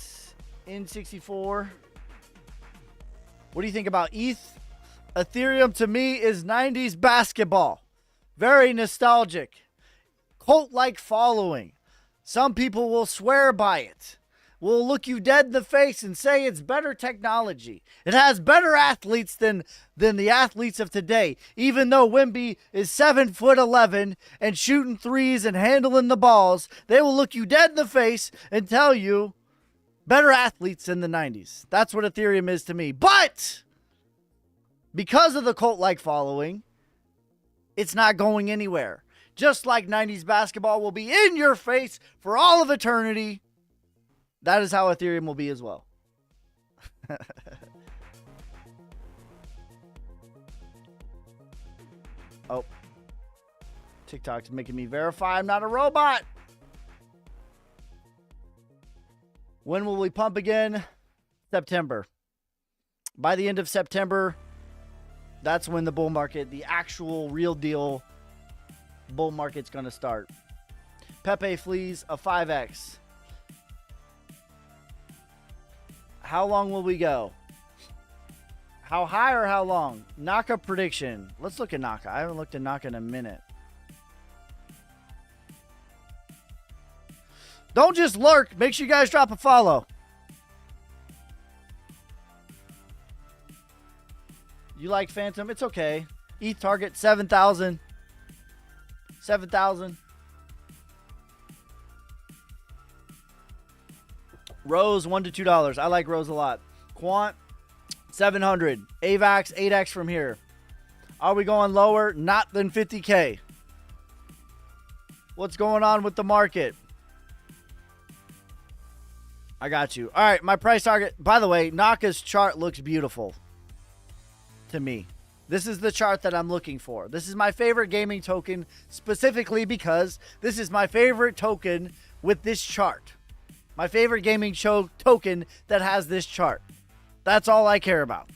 N64. What do you think about ETH? Ethereum to me is 90s basketball. Very nostalgic. Cult-like following. Some people will swear by it. Will look you dead in the face and say it's better technology. It has better athletes than the athletes of today. Even though Wemby is 7'11" and shooting threes and handling the balls, they will look you dead in the face and tell you better athletes in the 90s. That's what Ethereum is to me. But because of the cult-like following, it's not going anywhere. Just like 90s basketball will be in your face for all of eternity, that is how Ethereum will be as well. Oh. TikTok's making me verify I'm not a robot. When will we pump again? September. By the end of September, that's when the bull market, the actual real deal bull market's going to start. Pepe flees a 5x. How long will we go? How high or how long? Naka prediction. Let's look at Naka. I haven't looked at Naka in a minute. Don't just lurk. Make sure you guys drop a follow. You like Phantom? It's okay. ETH target 7,000. 7,000. Rose $1 to $2. I like Rose a lot. Quant 700. AVAX 8x from here. Are we going lower? Not than 50K. What's going on with the market? I got you. All right, my price target. By the way, Naka's chart looks beautiful to me. This is the chart that I'm looking for. This is my favorite gaming token specifically because this is my favorite token with this chart. My favorite gaming token that has this chart. That's all I care about.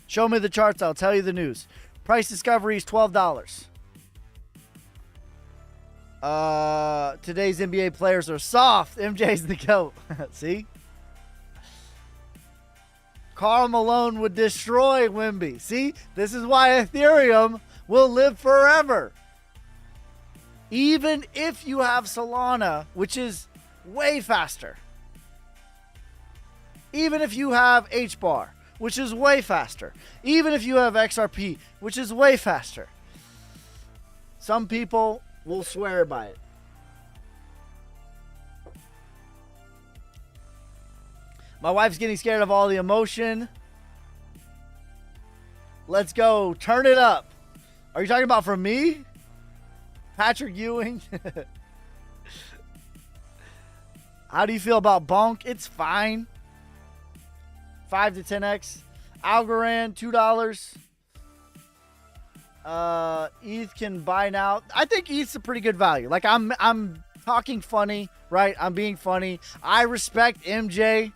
Show me the charts. I'll tell you the news. Price discovery is $12. Today's NBA players are soft. MJ's the GOAT. See? Karl Malone would destroy Wemby. See? This is why Ethereum will live forever. Even if you have Solana, which is way faster. Even if you have HBAR, which is way faster. Even if you have XRP, which is way faster. Some people will swear by it. My wife's getting scared of all the emotion. Let's go. Turn it up. Are you talking about from me? Patrick Ewing? How do you feel about Bonk? It's fine. 5 to 10x. Algorand, $2. ETH can buy now. I think ETH's a pretty good value. Like I'm talking funny, right? I'm being funny. I respect MJ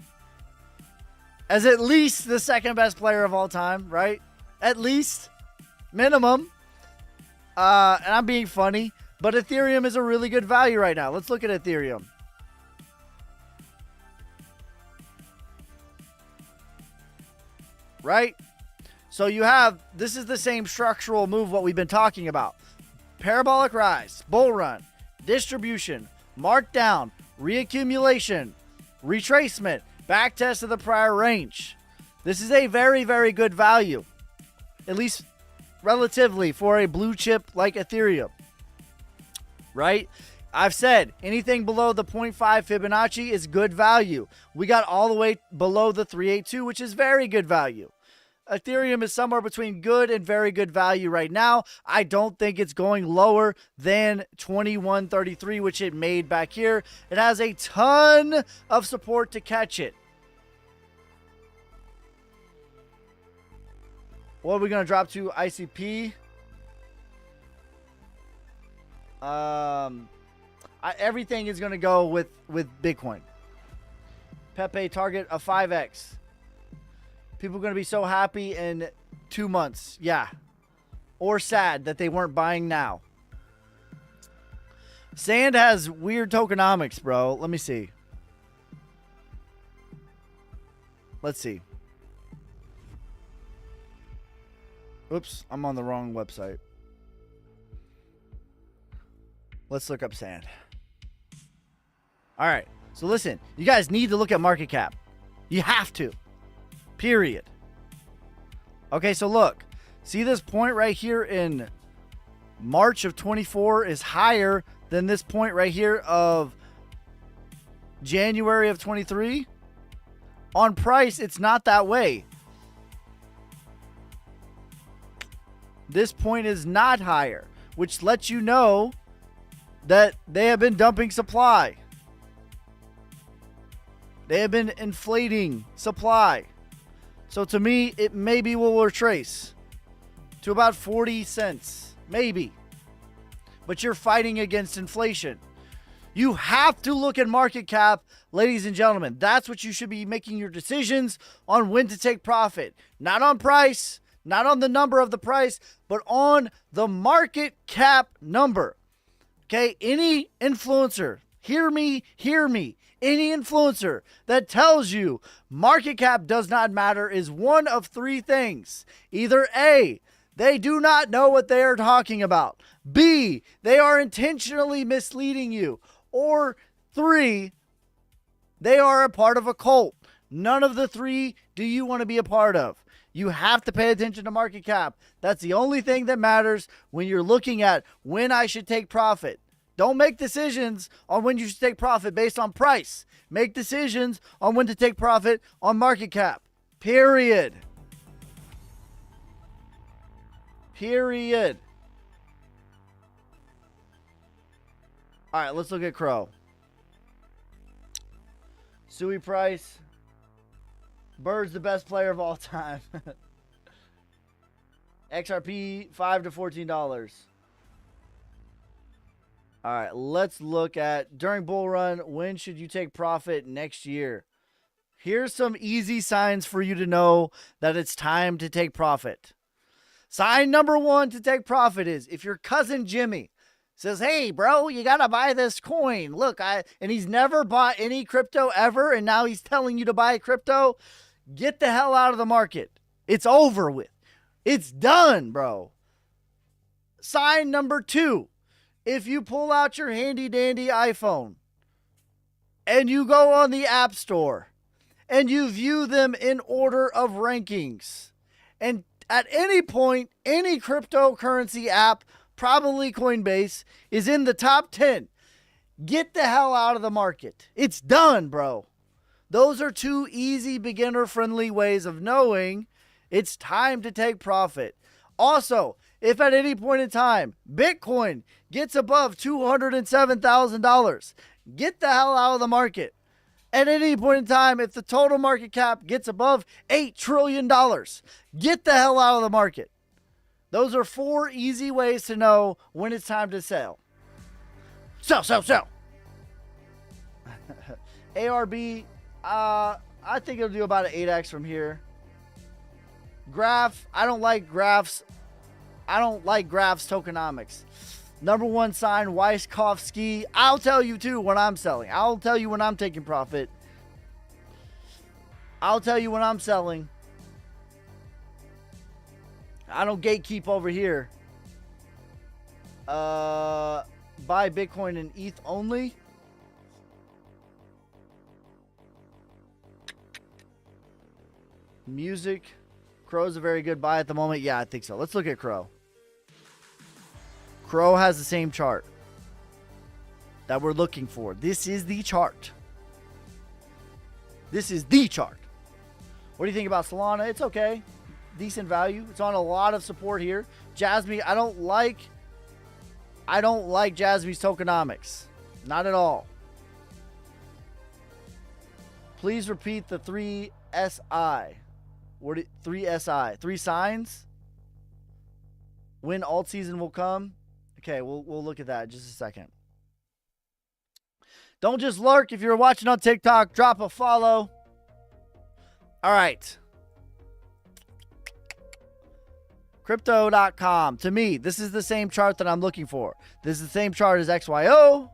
as at least the second best player of all time, right? At least. Minimum. And I'm being funny. But Ethereum is a really good value right now. Let's look at Ethereum. Right? So you have, this is the same structural move what we've been talking about. Parabolic rise, bull run, distribution, markdown, reaccumulation, retracement, back test of the prior range. This is a very, very good value, at least relatively, for a blue chip like Ethereum. Right? I've said anything below the 0.5 Fibonacci is good value. We got all the way below the 382, which is very good value. Ethereum is somewhere between good and very good value right now. I don't think it's going lower than 2133, which it made back here. It has a ton of support to catch it. What are we going to drop to? ICP? Everything is going to go with Bitcoin. Pepe target a 5x. People are going to be so happy in 2 months. Yeah. Or sad that they weren't buying now. Sand has weird tokenomics, bro. Let me see. Let's see. Oops, I'm on the wrong website. Let's look up Sand. All right. So listen, you guys need to look at market cap. You have to. Period. Okay, so look. See this point right here in March of 24 is higher than this point right here of January of 23? On price, it's not that way. This point is not higher, which lets you know that they have been dumping supply. They have been inflating supply. So to me, it maybe will retrace to about 40 cents. Maybe. But you're fighting against inflation. You have to look at market cap, ladies and gentlemen. That's what you should be making your decisions on when to take profit. Not on price, not on the number of the price, but on the market cap number. Okay, any influencer, hear me. Any influencer that tells you market cap does not matter is one of three things. Either A, they do not know what they are talking about. B, they are intentionally misleading you. Or 3, they are a part of a cult. None of the 3 do you want to be a part of. You have to pay attention to market cap. That's the only thing that matters when you're looking at when I should take profit. Don't make decisions on when you should take profit based on price. Make decisions on when to take profit on market cap. Period. Period. All right, let's look at Crow. Suey Price. Bird's the best player of all time. XRP, $5 to $14. All right, let's look at during bull run, when should you take profit next year? Here's some easy signs for you to know that it's time to take profit. Sign number 1 to take profit is if your cousin Jimmy says, hey, bro, you got to buy this coin. Look, and he's never bought any crypto ever, and now he's telling you to buy crypto. Get the hell out of the market. It's over with. It's done, bro. Sign number 2. If you pull out your handy dandy iPhone and you go on the App Store and you view them in order of rankings, and at any point, any cryptocurrency app, probably Coinbase, is in the top 10, get the hell out of the market. It's done, bro. Those are 2 easy beginner-friendly ways of knowing It's time to take profit. Also, if at any point in time Bitcoin gets above $207,000, get the hell out of the market. At any point in time, if the total market cap gets above $8 trillion, get the hell out of the market. Those are 4 easy ways to know when it's time to sell. Sell, sell, sell. ARB, I think it'll do about an 8x from here. Graph, I don't like graphs. I don't like graphs tokenomics. Number one sign, Wyckoffsky. I'll tell you too when I'm selling. I'll tell you when I'm taking profit. I'll tell you when I'm selling. I don't gatekeep over here. Buy Bitcoin and ETH only. Music. Crow's a very good buy at the moment. Yeah, I think so. Let's look at Crow. Crow has the same chart that we're looking for. This is the chart. This is the chart. What do you think about Solana? It's okay. Decent value. It's on a lot of support here. Jasmy, I don't like Jasmy's tokenomics. Not at all. Please repeat the 3SI. 3SI? 3 signs? When alt season will come? Okay, we'll look at that in just a second. Don't just lurk. If you're watching on TikTok, drop a follow. All right. Crypto.com. To me, this is the same chart that I'm looking for. This is the same chart as XYO.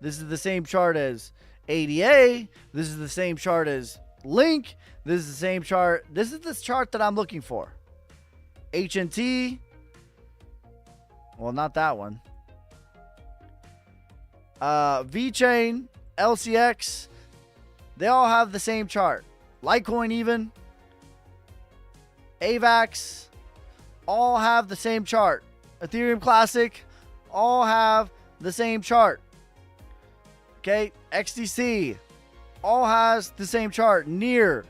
This is the same chart as ADA. This is the same chart as Link. This is the same chart. This is the chart that I'm looking for. HNT. Well, not that one. VeChain, LCX. They all have the same chart. Litecoin even. AVAX. All have the same chart. Ethereum Classic. All have the same chart. Okay. XDC. All has the same chart. Near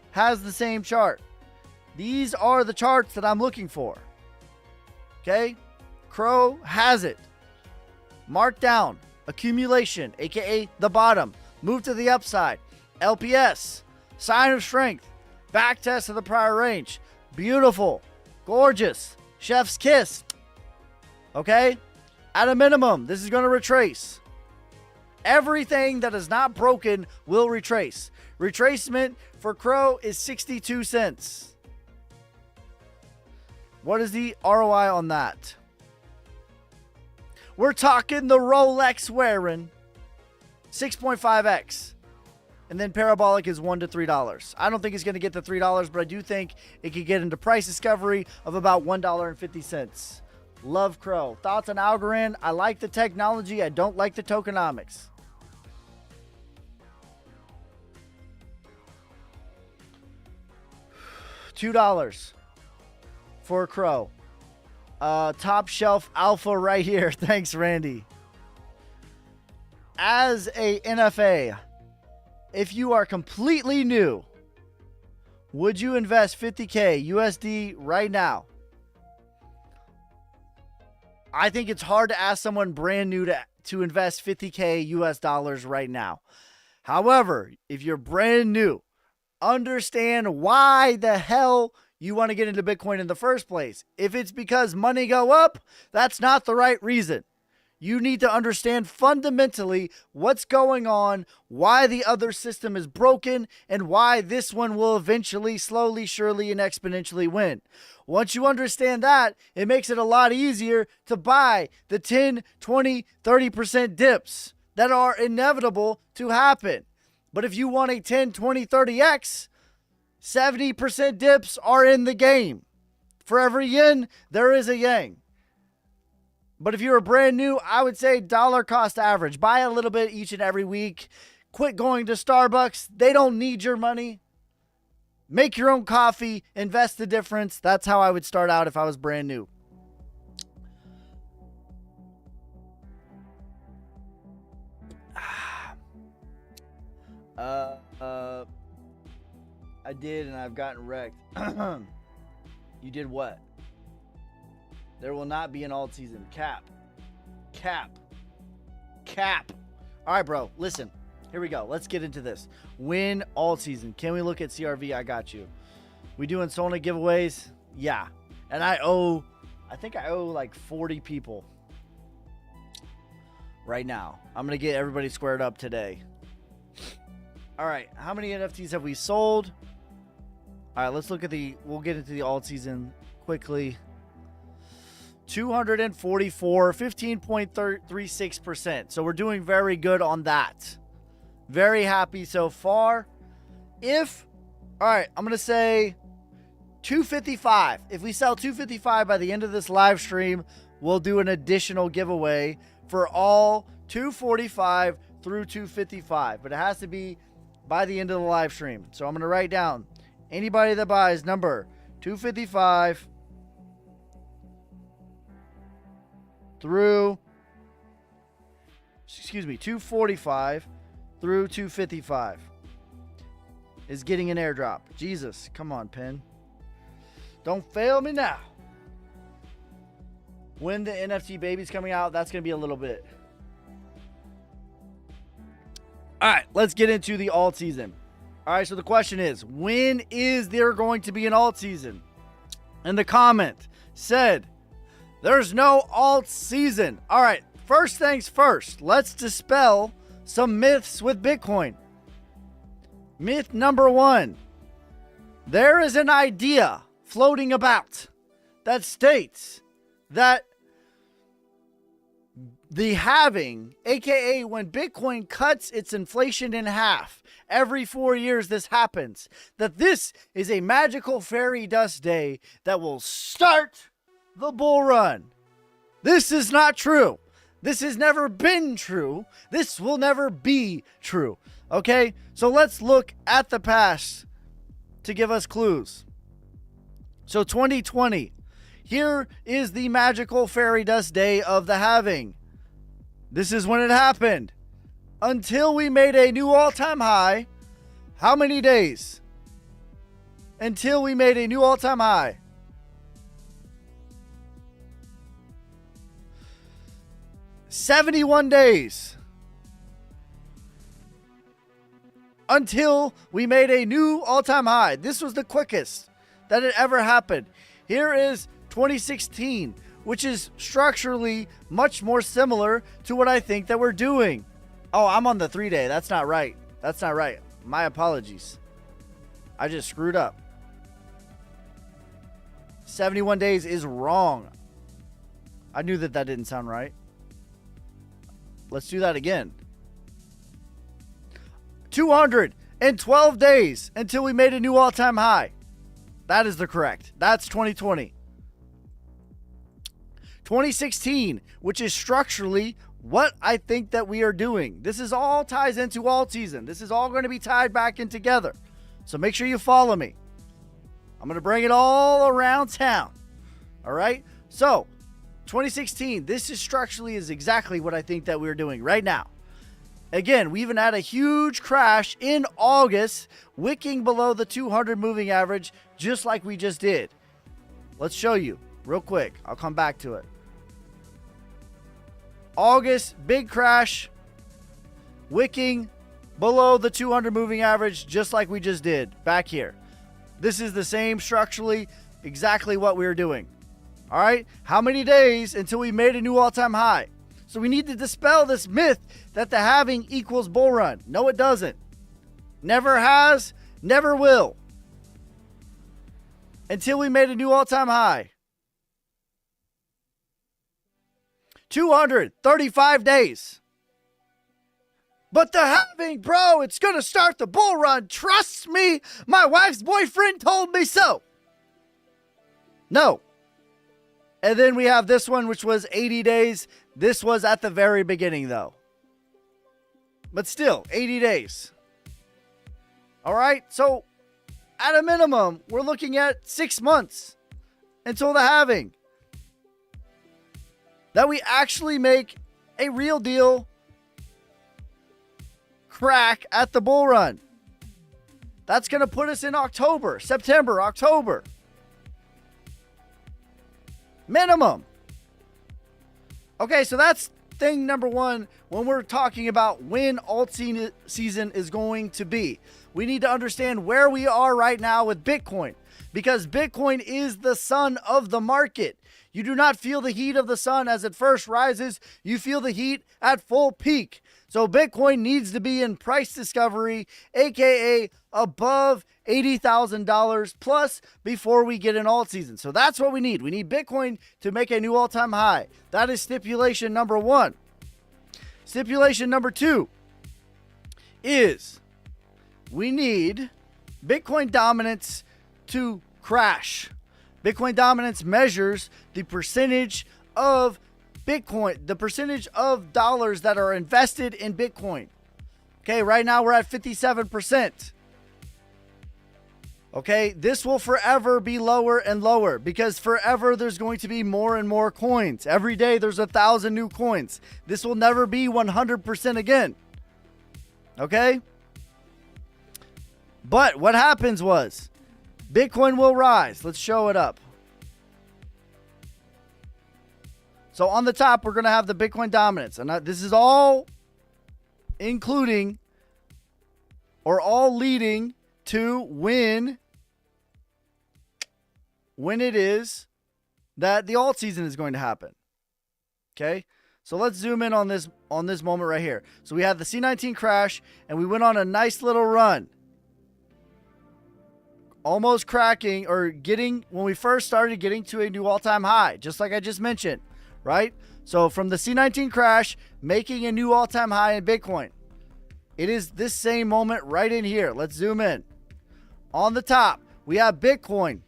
has the same chart. These are the charts that I'm looking for. Okay. Crow has it. Markdown. Accumulation, aka the bottom. Move to the upside. LPS. Sign of strength. Back test of the prior range. Beautiful. Gorgeous. Chef's kiss. Okay? At a minimum, this is going to retrace. Everything that is not broken will retrace. Retracement for Crow is 62 cents. What is the ROI on that? We're talking the Rolex wearing 6.5x. And then Parabolic is $1 to $3. I don't think it's going to get to $3, but I do think it could get into price discovery of about $1.50. Love Crow. Thoughts on Algorand? I like the technology. I don't like the tokenomics. $2 for Crow. Top shelf alpha right here. Thanks, Randy. As a NFA, if you are completely new, would you invest 50K USD right now? I think it's hard to ask someone brand new to invest 50K US dollars right now. However, if you're brand new, understand why the hell you want to get into Bitcoin in the first place. If it's because money go up, that's not the right reason. You need to understand fundamentally what's going on, why the other system is broken, and why this one will eventually, slowly, surely, and exponentially win. Once you understand that, it makes it a lot easier to buy the 10, 20, 30% dips that are inevitable to happen. But if you want a 10, 20, 30x, 70% dips are in the game. For every yin, there is a yang. But if you're brand new, I would say dollar cost average. Buy a little bit each and every week. Quit going to Starbucks. They don't need your money. Make your own coffee. Invest the difference. That's how I would start out if I was brand new. I did, and I've gotten wrecked. You did what? There will not be an alt season. Cap. All right, bro. Listen. Here we go. Let's get into this. Win alt season. Can we look at CRV? I got you. We doing Solna giveaways? Yeah. And I think I owe like 40 people right now. I'm going to get everybody squared up today. All right. How many NFTs have we sold? All right. Let's look at we'll get into the alt season quickly. 244, 15.36%. So we're doing very good on that. Very happy so far. All right, I'm going to say 255. If we sell 255 by the end of this live stream, we'll do an additional giveaway for all 245 through 255. But it has to be by the end of the live stream. So I'm going to write down anybody that buys number 255 through 245 through 255 is getting an airdrop. Jesus, come on, pen. Don't fail me now. When the NFT baby's coming out, that's going to be a little bit. All right, let's get into the alt season. All right, so the question is, when is there going to be an alt season? And the comment said, there's no alt season. All right, first things first, let's dispel some myths with Bitcoin. Myth number 1. There is an idea floating about that states that the halving, aka when Bitcoin cuts its inflation in half, every 4 years this happens, that this is a magical fairy dust day that will start the bull run. This is not true. This has never been true. This will never be true. Okay? So let's look at the past to give us clues. So 2020. Here is the magical fairy dust day of the halving. This is when it happened. Until we made a new all-time high. How many days? Until we made a new all-time high. 71 days. Until we made a new all-time high. This was the quickest that it ever happened. Here is 2016, which is structurally much more similar to what I think that we're doing. Oh, I'm on the 3-day. That's not right. That's not right. My apologies. I just screwed up. 71 days is wrong. I knew that didn't sound right. Let's do that again. 212 days until we made a new all-time high. That is the correct. That's 2020. 2016, which is structurally what I think that we are doing. This is all ties into alt season. This is all going to be tied back in together. So make sure you follow me. I'm going to bring it all around town. All right? So 2016, this is structurally is exactly what I think that we're doing right now. Again, we even had a huge crash in August, wicking below the 200 moving average, just like we just did. Let's show you real quick. I'll come back to it. August, big crash, wicking below the 200 moving average, just like we just did back here. This is the same structurally, exactly what we were doing. All right, how many days until we made a new all-time high? So we need to dispel this myth that the halving equals bull run. No, it doesn't. Never has, never will. Until we made a new all-time high. 235 days. But the halving, bro, it's going to start the bull run. Trust me, my wife's boyfriend told me so. No. And then we have this one, which was 80 days. This was at the very beginning, though. But still, 80 days. All right, so at a minimum, we're looking at 6 months until the halving. That we actually make a real deal crack at the bull run. That's going to put us in October, September, October. Minimum. Okay, so that's thing number one when we're talking about when alt season is going to be. We need to understand where we are right now with Bitcoin, because Bitcoin is the sun of the market. You do not feel the heat of the sun as it first rises. You feel the heat at full peak. So Bitcoin needs to be in price discovery, aka above $80,000 plus before we get an alt season. So that's what we need. We need Bitcoin to make a new all-time high. That is stipulation number one. Stipulation number two is we need Bitcoin dominance to crash. Bitcoin dominance measures the percentage of Bitcoin, the percentage of dollars that are invested in Bitcoin. Okay, right now we're at 57%. Okay, this will forever be lower and lower because forever there's going to be more and more coins. Every day there's 1,000 new coins. This will never be 100% again. Okay? But what happens was Bitcoin will rise. Let's show it up. So on the top, we're going to have the Bitcoin dominance. And this is all including or all leading to when it is that the alt season is going to happen. Okay? So let's zoom in on this moment right here. So we had the C19 crash and we went on a nice little run. Almost cracking or getting, when we first started getting to a new all-time high, just like I just mentioned, right? So from the C19 crash, making a new all-time high in Bitcoin. It is this same moment right in here. Let's zoom in. On the top, we have Bitcoin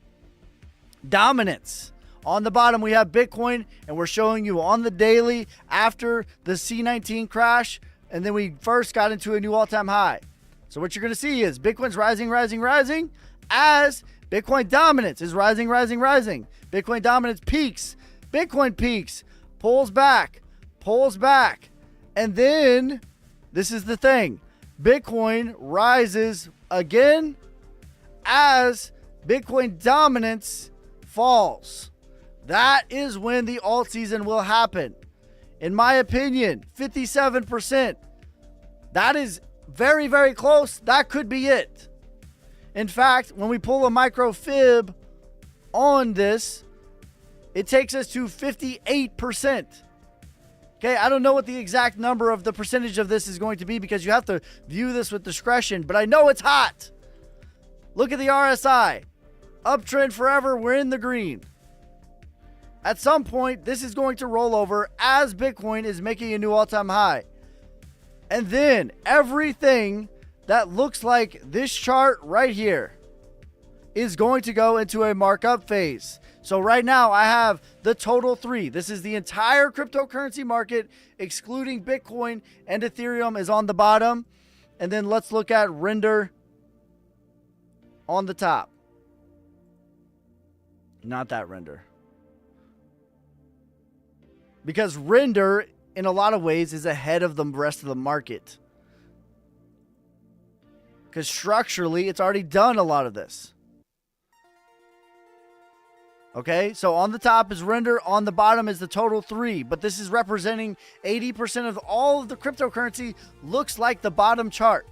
dominance. On the bottom, we have Bitcoin, and we're showing you on the daily after the C19 crash, and then we first got into a new all-time high. So what you're going to see is Bitcoin's rising, rising, rising, as Bitcoin dominance is rising, rising, rising. Bitcoin dominance peaks. Bitcoin peaks, pulls back, and then this is the thing. Bitcoin rises again as Bitcoin dominance falls. That is when the alt season will happen. In my opinion, 57%. That is very, very close. That could be it. In fact, when we pull a micro fib on this, it takes us to 58%. Okay, I don't know what the exact number of the percentage of this is going to be because you have to view this with discretion, but I know it's hot. Look at the RSI. Uptrend forever, we're in the green. At some point, this is going to roll over as Bitcoin is making a new all-time high. And then everything that looks like this chart right here is going to go into a markup phase. So right now I have the total three. This is the entire cryptocurrency market, excluding Bitcoin, and Ethereum is on the bottom. And then let's look at render on the top. Not that render. Because render, in a lot of ways, is ahead of the rest of the market. Because structurally, it's already done a lot of this. Okay, so on the top is render, on the bottom is the total three, but this is representing 80% of all of the cryptocurrency. Looks like the bottom chart.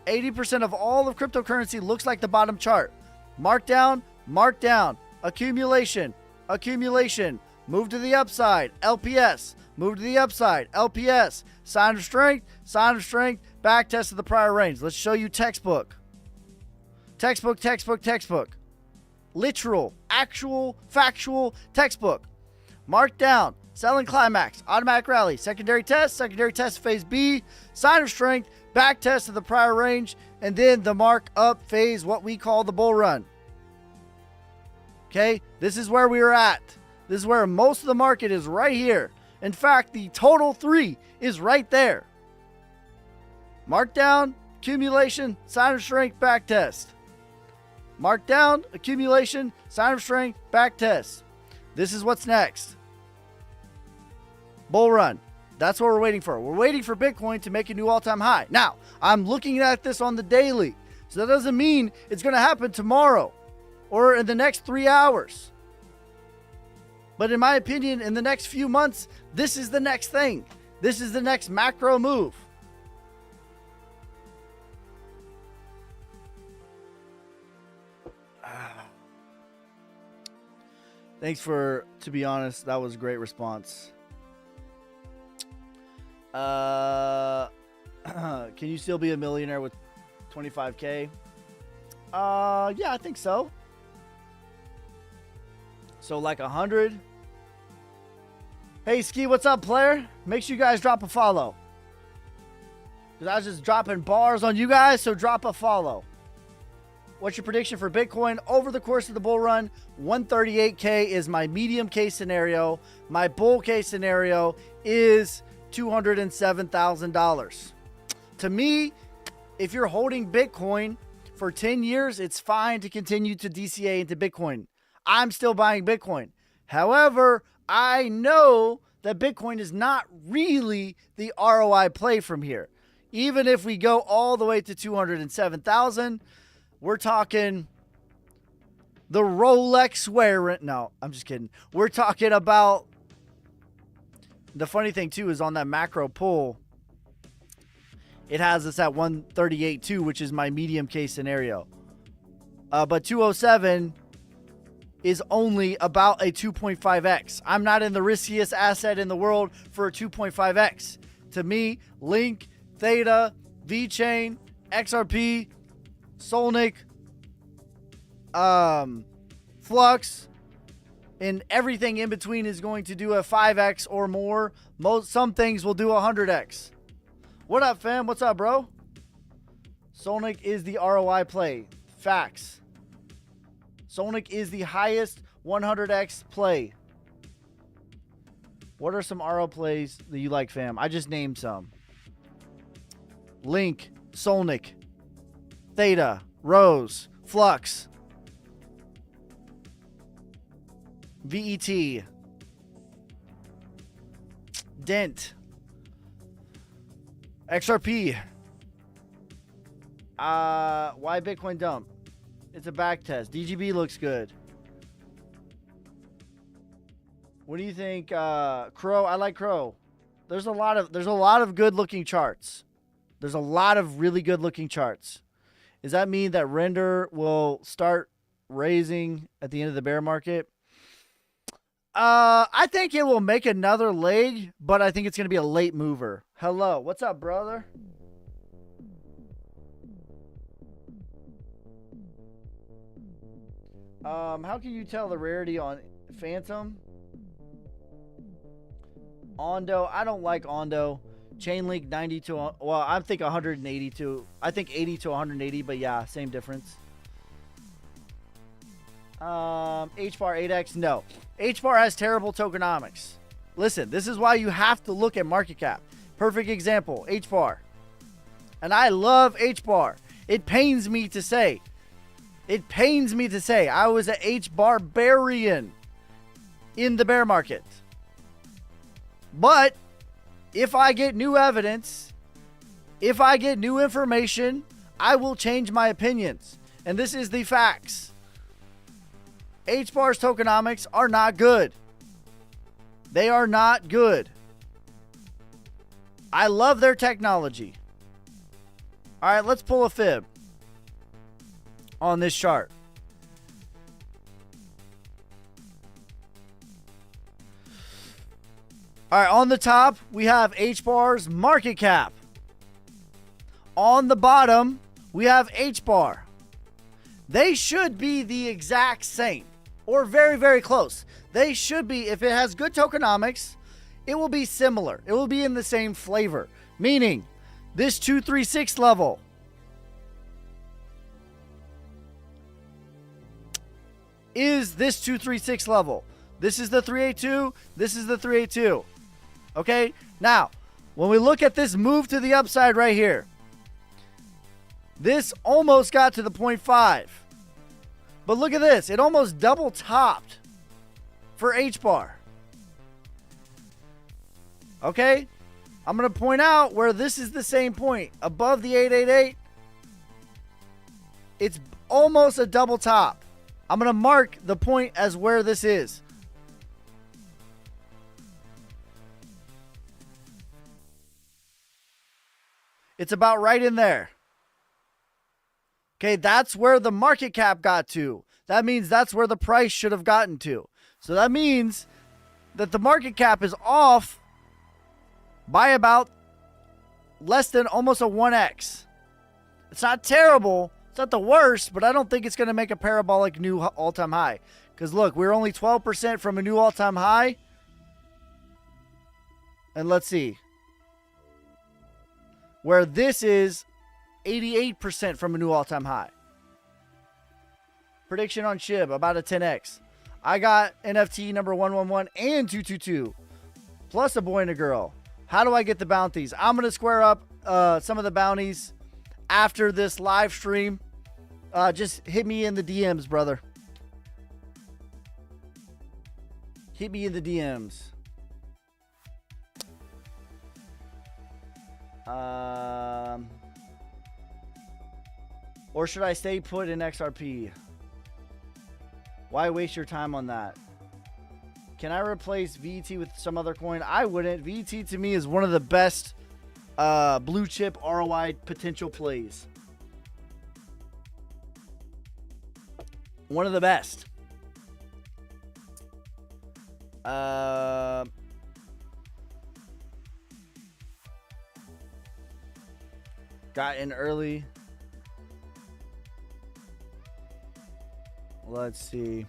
80% of all of cryptocurrency looks like the bottom chart. Markdown, markdown, accumulation, accumulation, move to the upside, LPS, move to the upside, LPS, sign of strength, back test of the prior range. Let's show you textbook. Textbook. Literal, actual, factual textbook. Mark down, selling climax, automatic rally, secondary test phase B, sign of strength, back test of the prior range, and then the mark up phase, what we call the bull run. Okay, this is where we are at. This is where most of the market is right here. In fact, the total three is right there. Markdown, accumulation, sign of strength, back test. Markdown, accumulation, sign of strength, back test. This is what's next. Bull run. That's what we're waiting for. We're waiting for Bitcoin to make a new all-time high. Now, I'm looking at this on the daily. So that doesn't mean it's going to happen tomorrow or in the next 3 hours. But in my opinion, in the next few months, this is the next thing. This is the next macro move. Thanks to be honest, that was a great response. Can you still be a millionaire with 25K? Yeah, I think so. So like 100. Hey, Ski, what's up, player? Make sure you guys drop a follow. Because I was just dropping bars on you guys, so drop a follow. What's your prediction for Bitcoin over the course of the bull run? 138K is my medium case scenario. My bull case scenario is $207,000. To me, if you're holding Bitcoin for 10 years, it's fine to continue to DCA into Bitcoin. I'm still buying Bitcoin. However, I know that Bitcoin is not really the ROI play from here. Even if we go all the way to 207,000, we're talking the Rolex wearing. No, I'm just kidding. We're talking about. The funny thing too is on that macro pull, it has us at 138.2, which is my medium case scenario. But 207 is only about a 2.5x. I'm not in the riskiest asset in the world for a 2.5x. To me, Link, Theta, VeChain, XRP, Solnic, Flux, and everything in between is going to do a 5x or more. Some things will do 100x. What up, fam? What's up, bro? Solnic is the ROI play. Facts. Solnic is the highest 100x play. What are some RO plays that you like, fam? I just named some. Link, Solnic, Theta, Rose, Flux, VET, Dent, XRP. Why Bitcoin dump? It's a back test. DGB looks good. What do you think? Crow. I like Crow. There's a lot of good looking charts. There's a lot of really good looking charts. Does that mean that Render will start raising at the end of the bear market? I think it will make another leg, but I think it's going to be a late mover. Hello. What's up, brother? How can you tell the rarity on Phantom? Ondo. I don't like Ondo. Chainlink 90 to, well, I think 180 to, I think 80 to 180, but yeah, same difference. HBAR 8X, no. HBAR has terrible tokenomics. Listen, this is why you have to look at market cap. Perfect example, HBAR. And I love HBAR. It pains me to say. It pains me to say I was an HBARbarian in the bear market. But if I get new evidence, if I get new information, I will change my opinions. And this is the facts. HBAR's tokenomics are not good. They are not good. I love their technology. All right, let's pull a fib on this chart. All right, on the top, we have HBAR's market cap. On the bottom, we have HBAR. They should be the exact same or very, very close. They should be, if it has good tokenomics, it will be similar. It will be in the same flavor, meaning this 236 level is this 236 level. This is the 382. This is the 382. Okay, now, when we look at this move to the upside right here, this almost got to the 0.5. But look at this. It almost double topped for HBAR. Okay, I'm going to point out where this is the same point. Above the 888, it's almost a double top. I'm going to mark the point as where this is. It's about right in there. Okay, that's where the market cap got to. That means that's where the price should have gotten to. So that means that the market cap is off by about less than almost a 1x. It's not terrible. It's not the worst, but I don't think it's going to make a parabolic new all-time high. Because look, we're only 12% from a new all-time high. And let's see. Where this is 88% from a new all-time high. Prediction on SHIB, about a 10x. I got NFT number 111 and 222. Plus a boy and a girl. How do I get the bounties? I'm going to square up some of the bounties after this live stream. Just hit me in the DMs, brother. Hit me in the DMs. Or should I stay put in XRP? Why waste your time on that? Can I replace VET with some other coin? I wouldn't. VET to me is one of the best blue chip ROI potential plays. One of the best. Got in early. Let's see.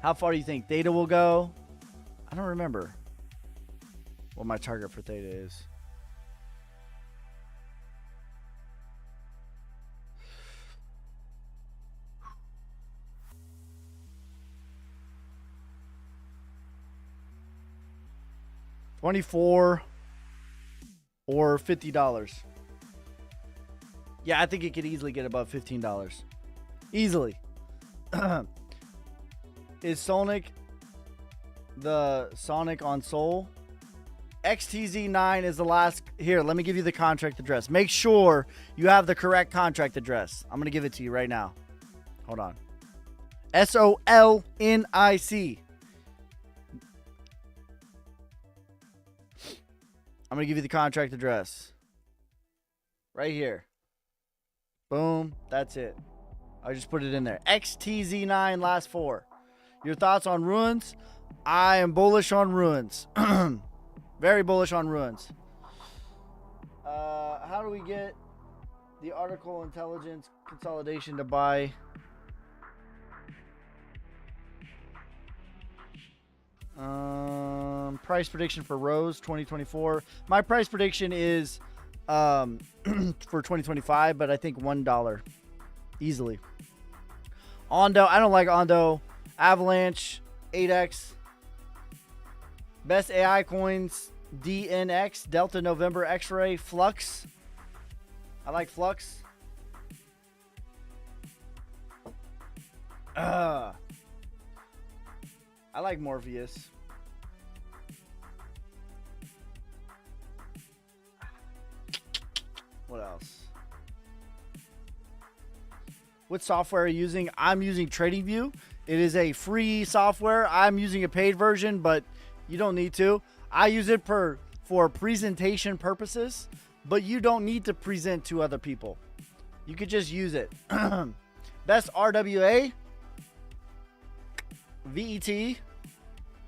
How far do you think Theta will go? I don't remember what my target for Theta is. $24 or $50. Yeah, I think it could easily get above $15. Easily. Is Sonic the Sonic on Soul? XTZ9 is the last. Here, let me give you the contract address. Make sure you have the correct contract address. I'm going to give it to you right now. Hold on. SOLNIC. I'm going to give you the contract address. Right here. Boom. That's it. I just put it in there. XTZ9 last four. Your thoughts on Ruins? I am bullish on Ruins. Very bullish on Ruins. How do we get the article intelligence consolidation to buy? Price prediction for Rose 2024. My price prediction is for 2025, but I think $1 easily. Ondo, I don't like Ondo. Avalanche 8x. Best AI coins DNX, Delta November X-Ray, Flux. I like Flux. I like Morpheus. What else? What software are you using? I'm using TradingView. It is a free software. I'm using a paid version, but you don't need to. I use it for presentation purposes, but you don't need to present to other people. You could just use it. Best RWA, VET,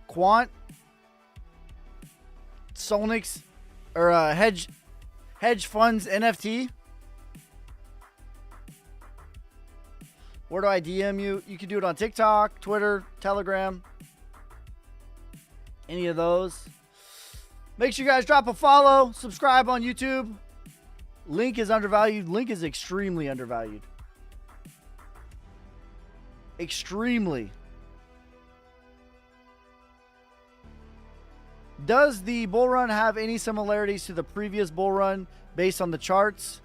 Quant, Solnix, or hedge funds NFT. Where do I DM you? You can do it on TikTok, Twitter, Telegram. Any of those. Make sure you guys drop a follow, subscribe on YouTube. Link is undervalued. Link is extremely undervalued. Extremely. Does the bull run have any similarities to the previous bull run based on the charts?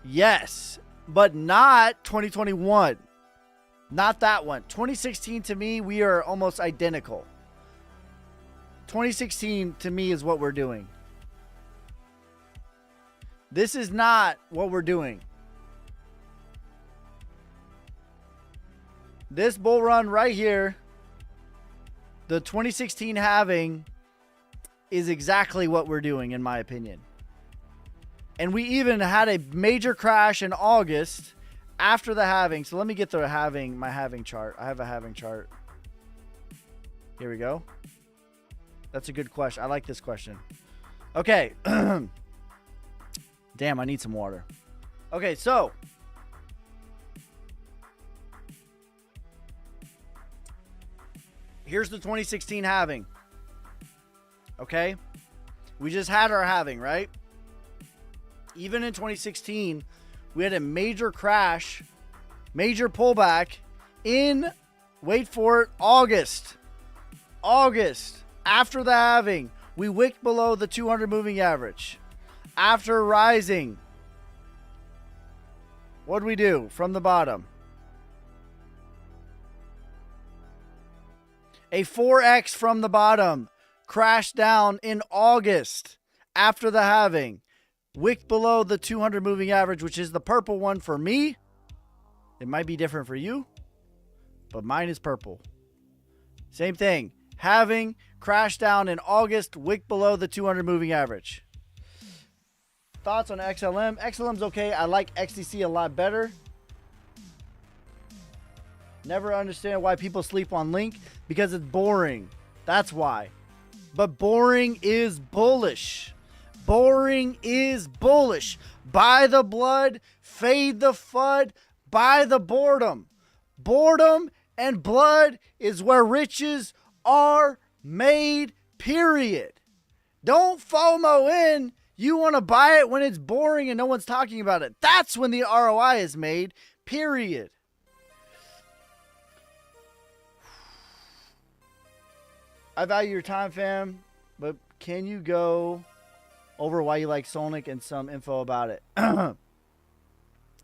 Yes, but not 2021. Not that one. 2016 to me, we are almost identical. 2016 to me is what we're doing. This is not what we're doing. this bull run right here, the 2016 halving, is exactly what we're doing, in my opinion. And we even had a major crash in August after the halving. So let me get the halving, my halving chart. I have a halving chart. Here we go. That's a good question. I like this question. Okay. Damn, I need some water. Okay, so here's the 2016 halving. Okay? We just had our halving, right? Even in 2016, we had a major crash, major pullback in, wait for it, August. August. After the halving, we wicked below the 200 moving average. After rising, what did we do from the bottom? A 4x from the bottom crashed down in August after the halving. Wicked below the 200 moving average, which is the purple one for me. It might be different for you, but mine is purple. Same thing. Halving, crashed down in August, wicked below the 200 moving average. Thoughts on XLM? XLM's okay. I like XTC a lot better. Never understand why people sleep on Link, because it's boring. That's why. But boring is bullish. Boring is bullish. Buy the blood, fade the FUD, buy the boredom. Boredom and blood is where riches are made, period. Don't FOMO in. You want to buy it when it's boring and no one's talking about it. That's when the ROI is made, period. I value your time, fam, but can you go over why you like Sonic and some info about it?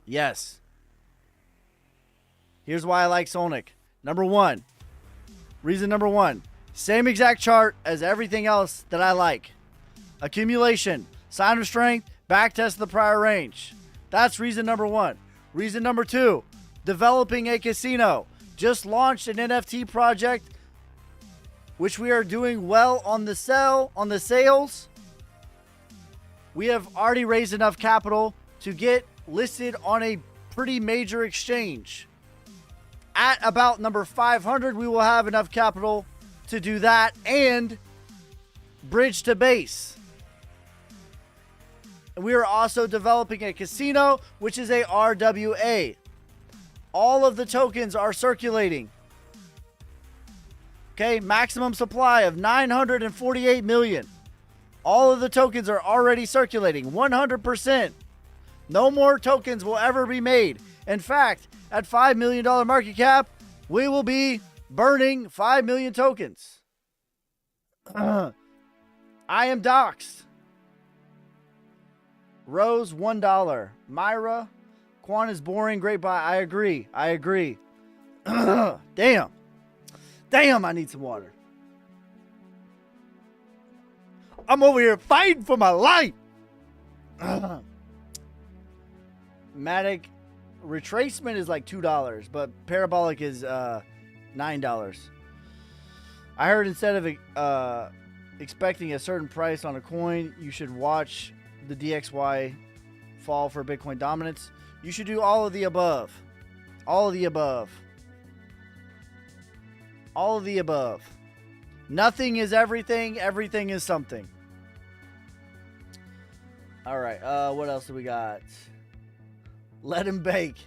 Yes. Here's why I like Sonic. Reason number one, same exact chart as everything else that I like. Accumulation, sign of strength, back test the prior range. That's reason number one. Reason number two, developing a casino. Just launched an NFT project, which we are doing well on the sales. We have already raised enough capital to get listed on a pretty major exchange. At about number 500, we will have enough capital to do that and bridge to base. We are also developing a casino, which is a RWA. All of the tokens are circulating. Okay, maximum supply of 948 million. All of the tokens are already circulating, 100%. No more tokens will ever be made. In fact, at $5 million market cap, we will be burning 5 million tokens. I am doxxed. Rose, $1. Myra, Quan is boring, great buy. I agree. Damn, I need some water. I'm over here fighting for my life. Matic retracement is like $2, but parabolic is $9. I heard instead of expecting a certain price on a coin, you should watch the DXY fall for Bitcoin dominance. You should do all of the above. All of the above. All of the above. Nothing is everything. Everything is something. All right. What else do we got? Let him bake.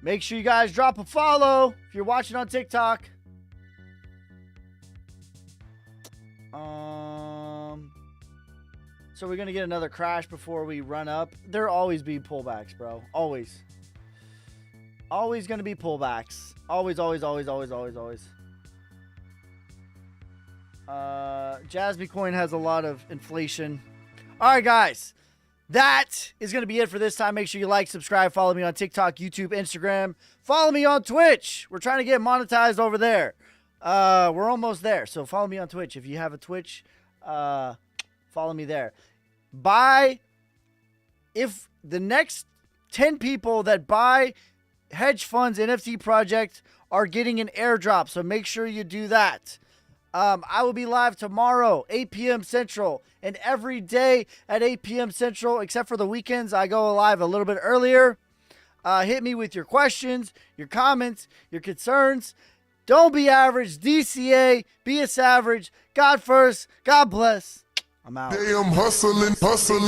Make sure you guys drop a follow if you're watching on TikTok. So we're going to get another crash before we run up. There'll always be pullbacks, bro. Always. Always going to be pullbacks. Always. Jasmy Coin has a lot of inflation. All right, guys. That is going to be it for this time. Make sure you like, subscribe, follow me on TikTok, YouTube, Instagram. Follow me on Twitch. We're trying to get monetized over there. We're almost there. So follow me on Twitch. If you have a Twitch, follow me there. if the next 10 people that buy Hedge Funds NFT project are getting an airdrop. So make sure you do that. I will be live tomorrow, 8 p.m. Central, and every day at 8 p.m. Central, except for the weekends. I go live a little bit earlier. Hit me with your questions, your comments, your concerns. Don't be average. DCA. Be a savage. God first. God bless. I'm out. Damn hustling, hustling.